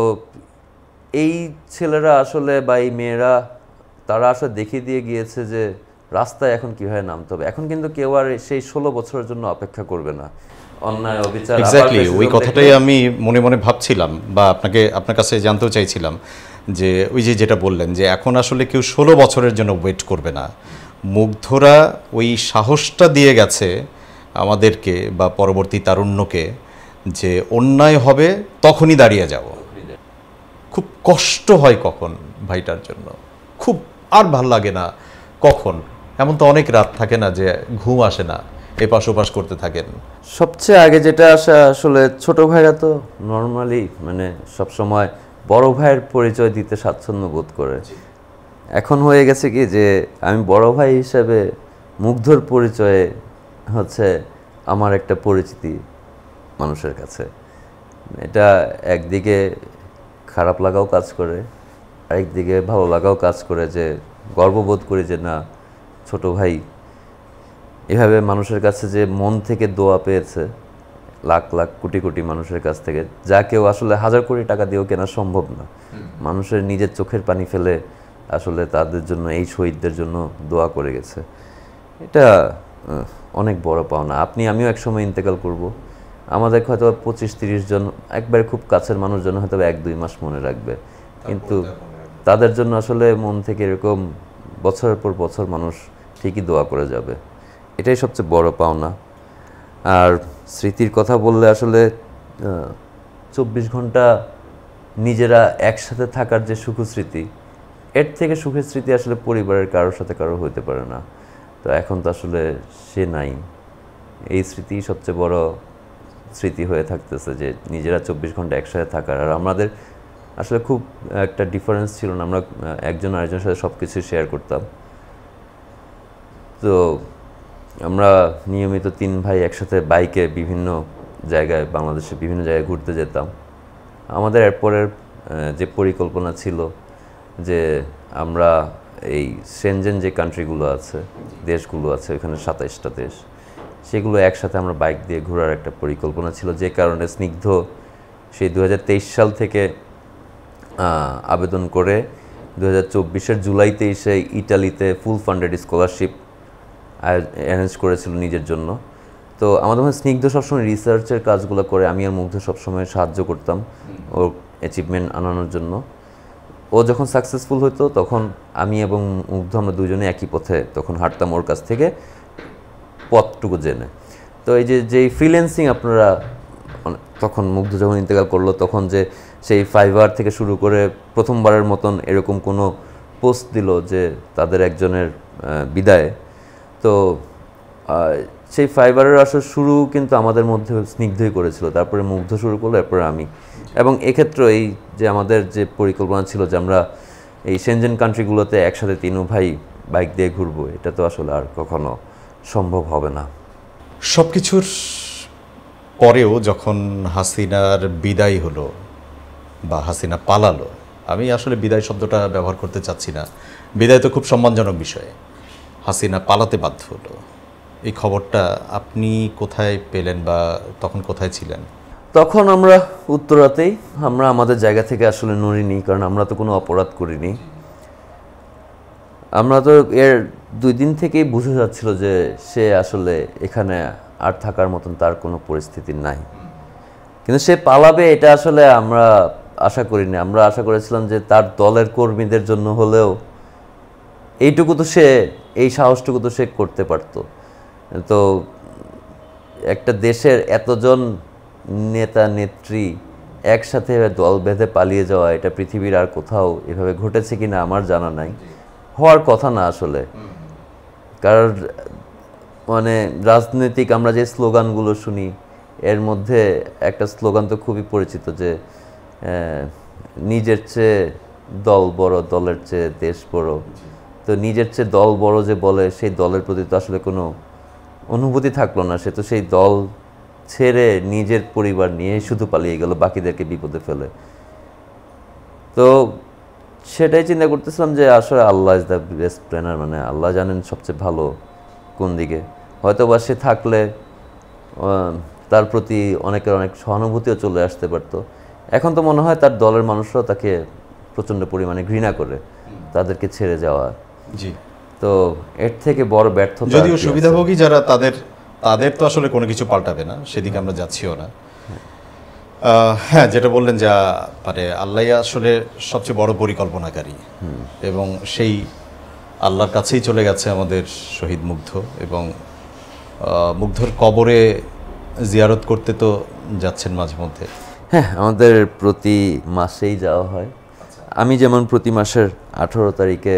এই ছেলেরা আসলে বা এই মেয়েরা, তারা আসলে দেখিয়ে দিয়ে গিয়েছে যে রাস্তায় এখন কীভাবে নামতে হবে। এখন কিন্তু কেউ আর সেই 16 বছরের জন্য অপেক্ষা করবে না। অন্যায় অবিচার এক্স্যাক্টলি ওই কথাটাই আমি মনে মনে ভাবছিলাম বা আপনার কাছে জানতেও চাইছিলাম যে ওই যে যেটা বললেন যে এখন আসলে কেউ 16 বছরের জন্য ওয়েট করবে না। মুগ্ধরা ওই সাহসটা দিয়ে গেছে আমাদেরকে বা পরবর্তী তারুণ্যকে যে অন্যায় হবে তখনই দাঁড়িয়ে যাব। খুব কষ্ট হয় কখন ভাইটার জন্য, খুব আর ভাল লাগে না কখন। এমন তো অনেক রাত থাকে না যে ঘুম আসে না, এপাশ ওপাশ করতে থাকেন। সবচেয়ে আগে যেটা আসে আসলে ছোট ভাইরা তো নর্মালি মানে সবসময় বড় ভাইয়ের পরিচয় দিতে স্বাচ্ছন্দ্য বোধ করে। এখন হয়ে গেছে কি যে আমি বড় ভাই হিসেবে মুগ্ধর পরিচয়ে হচ্ছে আমার একটা পরিচিতি মানুষের কাছে। এটা একদিকে খারাপ লাগাও কাজ করে, আরেকদিকে ভালো লাগাও কাজ করে যে গর্ববোধ করি যে না ছোট ভাই এভাবে মানুষের কাছে যে মন থেকে দোয়া পেয়েছে, লাখ লাখ কোটি কোটি মানুষের কাছ থেকে, যা কেউ আসলে হাজার কোটি টাকা দিয়েও কেনা সম্ভব না। মানুষের নিজের চোখের পানি ফেলে আসলে তাদের জন্য, এই শহীদদের জন্য দোয়া করে গেছে। এটা অনেক বড় পাওনা। আমিও একসময় ইন্তেকাল করব, আমাদের হয়তো 25-30 জন একবারে খুব কাছের মানুষজন হয়তো 1-2 মাস মনে রাখবে, কিন্তু তাদের জন্য আসলে মন থেকে এরকম বছরের পর বছর মানুষ ঠিকই দোয়া করে যাবে। এটাই সবচেয়ে বড় পাওনা। আর স্মৃতির কথা বললে আসলে 24 ঘন্টা নিজেরা একসাথে থাকার যে সুখস্মৃতি, এর থেকে সুখের স্মৃতি আসলে পরিবারের কারোর সাথে কারো হতে পারে না। তো এখন তো আসলে সে নাই, এই স্মৃতি সবচেয়ে বড় স্মৃতি হয়ে থাকতেছে যে নিজেরা 24 ঘন্টা একসাথে থাকার। আর আমাদের আসলে খুব একটা ডিফারেন্স ছিল না, আমরা একজন আরেকজনের সাথে সব কিছু শেয়ার করতাম। তো আমরা নিয়মিত 3 ভাই একসাথে বাইকে বিভিন্ন জায়গায়, বাংলাদেশে বিভিন্ন জায়গায় ঘুরতে যেতাম। আমাদের এরপরের যে পরিকল্পনা ছিল যে আমরা এই সেনজেন যে কান্ট্রিগুলো আছে, দেশগুলো আছে, ওখানে 27টা দেশ, সেগুলো একসাথে আমরা বাইক দিয়ে ঘোরার একটা পরিকল্পনা ছিল। যে কারণে স্নিগ্ধ সেই 2023 সাল থেকে আবেদন করে 2024-এর জুলাই 23-এ ইটালিতে ফুল ফান্ডেড স্কলারশিপ অ্যারেঞ্জ করেছিল নিজের জন্য। তো আমাদের মধ্যে স্নিগ্ধ সবসময় রিসার্চের কাজগুলো করে, আমি আর মুগ্ধ সবসময় সাহায্য করতাম ওর অ্যাচিভমেন্ট আনানোর জন্য। ও যখন সাকসেসফুল হতো তখন আমি এবং মুগ্ধ আমরা দুজনে একই পথে তখন হাঁটতাম ওর কাছ থেকে পথটুকু জেনে। তো এই যেই ফ্রিল্যান্সিং আপনারা তখন মুগ্ধ যখন ইন্তেকাল করলো তখন যে সেই ফাইবার থেকে শুরু করে প্রথমবারের মতন এরকম কোনো পোস্ট দিল যে তাদের একজনের বিদায়, তো সেই ফাইবারের আসলে শুরু কিন্তু আমাদের মধ্যে স্নিগ্ধই করেছিল, তারপরে মুগ্ধ শুরু করলো, এরপরে আমি। এবং এক্ষেত্রে এই যে আমাদের যে পরিকল্পনা ছিল যে আমরা এই সেনজেন কান্ট্রিগুলোতে একসাথে 3 ভাই বাইক দিয়ে ঘুরবো, এটা তো আসলে আর কখনো সম্ভব হবে না। সব কিছুর পরেও যখন হাসিনার বিদায় হলো বা হাসিনা পালালো, আমি আসলে বিদায় শব্দটা ব্যবহার করতে চাচ্ছি না, বিদায় তো খুব সম্মানজনক বিষয়, হাসিনা পালাতে বাধ্য হলো, এই খবরটা আপনি কোথায় পেলেন বা তখন কোথায় ছিলেন? তখন আমরা উত্তরাতেই, আমরা আমাদের জায়গা থেকে আসলে নড়িনি, কারণ আমরা তো কোনো অপরাধ করিনি। আমরা তো এর 2 দিন থেকেই বুঝে যাচ্ছিল যে সে আসলে এখানে আর থাকার মতন তার কোনো পরিস্থিতি নাই, কিন্তু সে পালাবে এটা আসলে আমরা আশা করিনি। আমরা আশা করেছিলাম যে তার দলের কর্মীদের জন্য হলেও এইটুকু তো সে, এই সাহসটুকু তো সে করতে পারতো। তো একটা দেশের এতজন নেতা নেত্রী একসাথে দল বেঁধে পালিয়ে যাওয়া, এটা পৃথিবীর আর কোথাও এভাবে ঘটেছে কিনা আমার জানা নাই, হওয়ার কথা না আসলে। কারণ মানে রাজনৈতিক আমরা যে স্লোগানগুলো শুনি, এর মধ্যে একটা স্লোগান তো খুবই পরিচিত যে নিজের চেয়ে দল বড়, দলের চেয়ে দেশ বড়। তো নিজের চেয়ে দল বড় যে বলে, সেই দলের প্রতি তো আসলে কোনো অনুভূতি থাকলো না। সে তো সেই দল ছেড়ে নিজের পরিবার নিয়ে শুধু পালিয়ে গেল, বাকিদেরকে বিপদে ফেলে। তো সেটাই চিন্তা করতেছিলাম যে আসলে আল্লাহ ইজ দ্য বেস্ট প্ল্যানার, মানে আল্লাহ জানেন সবচেয়ে ভালো কোন দিকে। হয়তো বা সে থাকলে তার প্রতি অনেকের অনেক সহানুভূতিও চলে আসতে পারতো। এখন তো মনে হয় তার দলের মানুষরাও তাকে প্রচণ্ড পরিমাণে ঘৃণা করে, তাদেরকে ছেড়ে যাওয়া। জি। তো এর থেকে বড় ব্যর্থতা যদিও আর কি আছে? সুবিধাভোগী যারা তাদের তো আসলে কোনো কিছু পাল্টাবে না, সেদিকে আমরা যাচ্ছিও না। হ্যাঁ, যেটা বললেন যা মানে আল্লাহ আসলে সবচেয়ে বড় পরিকল্পনাকারী, এবং সেই আল্লাহর কাছেই চলে গেছে আমাদের শহীদ মুগ্ধ, এবং মুগ্ধর কবরে জিয়ারত করতে তো যাচ্ছেন মাঝে মধ্যে। হ্যাঁ, আমাদের প্রতি মাসেই যাওয়া হয়। আমি যেমন প্রতি মাসের 18 তারিখে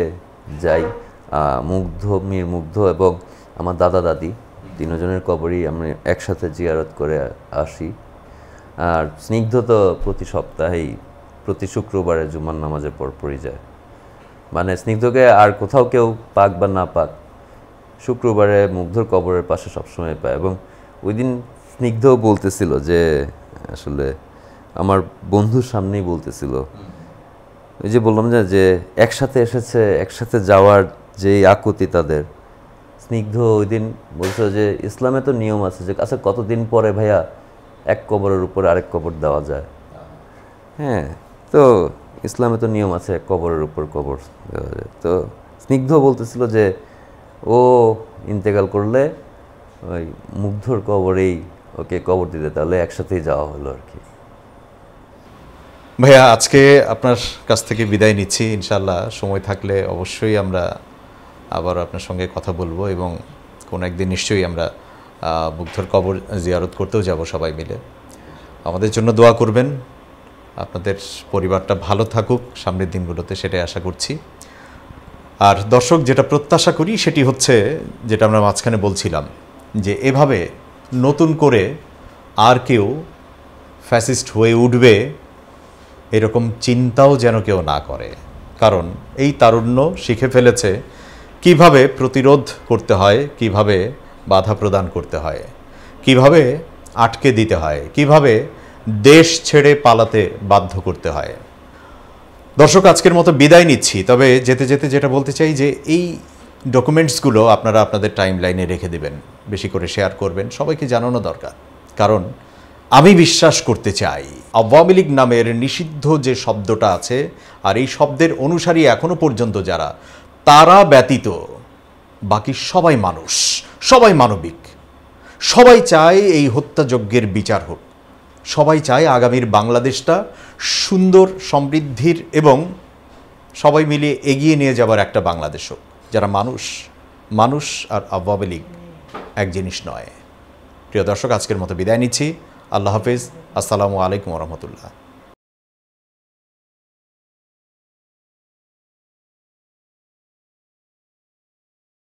যাই। মীর মুগ্ধ এবং আমার দাদা দাদি তিনজনের কবরই আমি একসাথে জিয়ারত করে আসি। আর স্নিগ্ধ তো প্রতি সপ্তাহেই প্রতি শুক্রবারে জুমার নামাজের পরপরই যায়। মানে স্নিগ্ধকে আর কোথাও কেউ পাক বা না পাক, শুক্রবারে মুগ্ধর কবরের পাশে সবসময় পায়। এবং ওই দিন স্নিগ্ধও বলতেছিল যে আসলে আমার বন্ধুর সামনেই বলতেছিল, ওই যে বললাম যে একসাথে এসেছে, একসাথে যাওয়ার যে আকুতি তাদের। স্নিগ্ধ ওই দিন বলছে যে ইসলামে তো নিয়ম আছে যে আচ্ছা কতদিন পরে ভাইয়া এক কবরের উপরে আরেক কবর দেওয়া যায়। হ্যাঁ, তো ইসলামে তো নিয়ম আছে এক কবরের উপর কবর দেওয়া যায়। তো স্নিগ্ধ বলতেছিল যে ও ইন্তেকাল করলে ওই মুগ্ধর কবরেই ওকে কবর দিতে, তাহলে একসাথেই যাওয়া হলো আর কি। ভাইয়া, আজকে আপনার কাছ থেকে বিদায় নিচ্ছি। ইনশাল্লাহ সময় থাকলে অবশ্যই আমরা আবার আপনার সঙ্গে কথা বলবো, এবং কোনো একদিন নিশ্চয়ই আমরা মুগ্ধর কবর জিয়ারত করতেও যাব সবাই মিলে। আমাদের জন্য দোয়া করবেন, আপনাদের পরিবারটা ভালো থাকুক সামনের দিনগুলোতে, সেটাই আশা করছি। আর দর্শক, যেটা প্রত্যাশা করি সেটি হচ্ছে যেটা আমরা মাঝখানে বলছিলাম, যে এভাবে নতুন করে আর কেউ ফ্যাসিস্ট হয়ে উঠবে এরকম চিন্তাও যেন কেউ না করে। কারণ এই তারুণ্য শিখে ফেলেছে কিভাবে প্রতিরোধ করতে হয়, কিভাবে বাধা প্রদান করতে হয়, কিভাবে আটকে দিতে হয়, কিভাবে দেশ ছেড়ে পালাতে বাধ্য করতে হয়। দর্শক, আজকের মতো বিদায় নিচ্ছি। তবে যেতে যেতে যেটা বলতে চাই যে এই ডকুমেন্টসগুলো আপনারা আপনাদের টাইম লাইনে রেখে দেবেন, বেশি করে শেয়ার করবেন, সবাইকে জানানো দরকার। কারণ আমি বিশ্বাস করতে চাই আওয়ামী লীগ নামের নিষিদ্ধ যে শব্দটা আছে, আর এই শব্দের অনুসারী এখনো পর্যন্ত যারা, তারা ব্যতীত বাকি সবাই মানুষ, সবাই মানবিক, সবাই চায় এই হত্যাযজ্ঞের বিচার হোক, সবাই চায় আগামীর বাংলাদেশটা সুন্দর, সমৃদ্ধির এবং সবাই মিলে এগিয়ে নিয়ে যাবার একটা বাংলাদেশ হোক। যারা মানুষ আর আওয়ামী লীগ এক জিনিস নয়। প্রিয় দর্শক, আজকের মতো বিদায় নিচ্ছি। আল্লাহ হাফেজ। আসসালামু আলাইকুম রহমতুল্লাহ।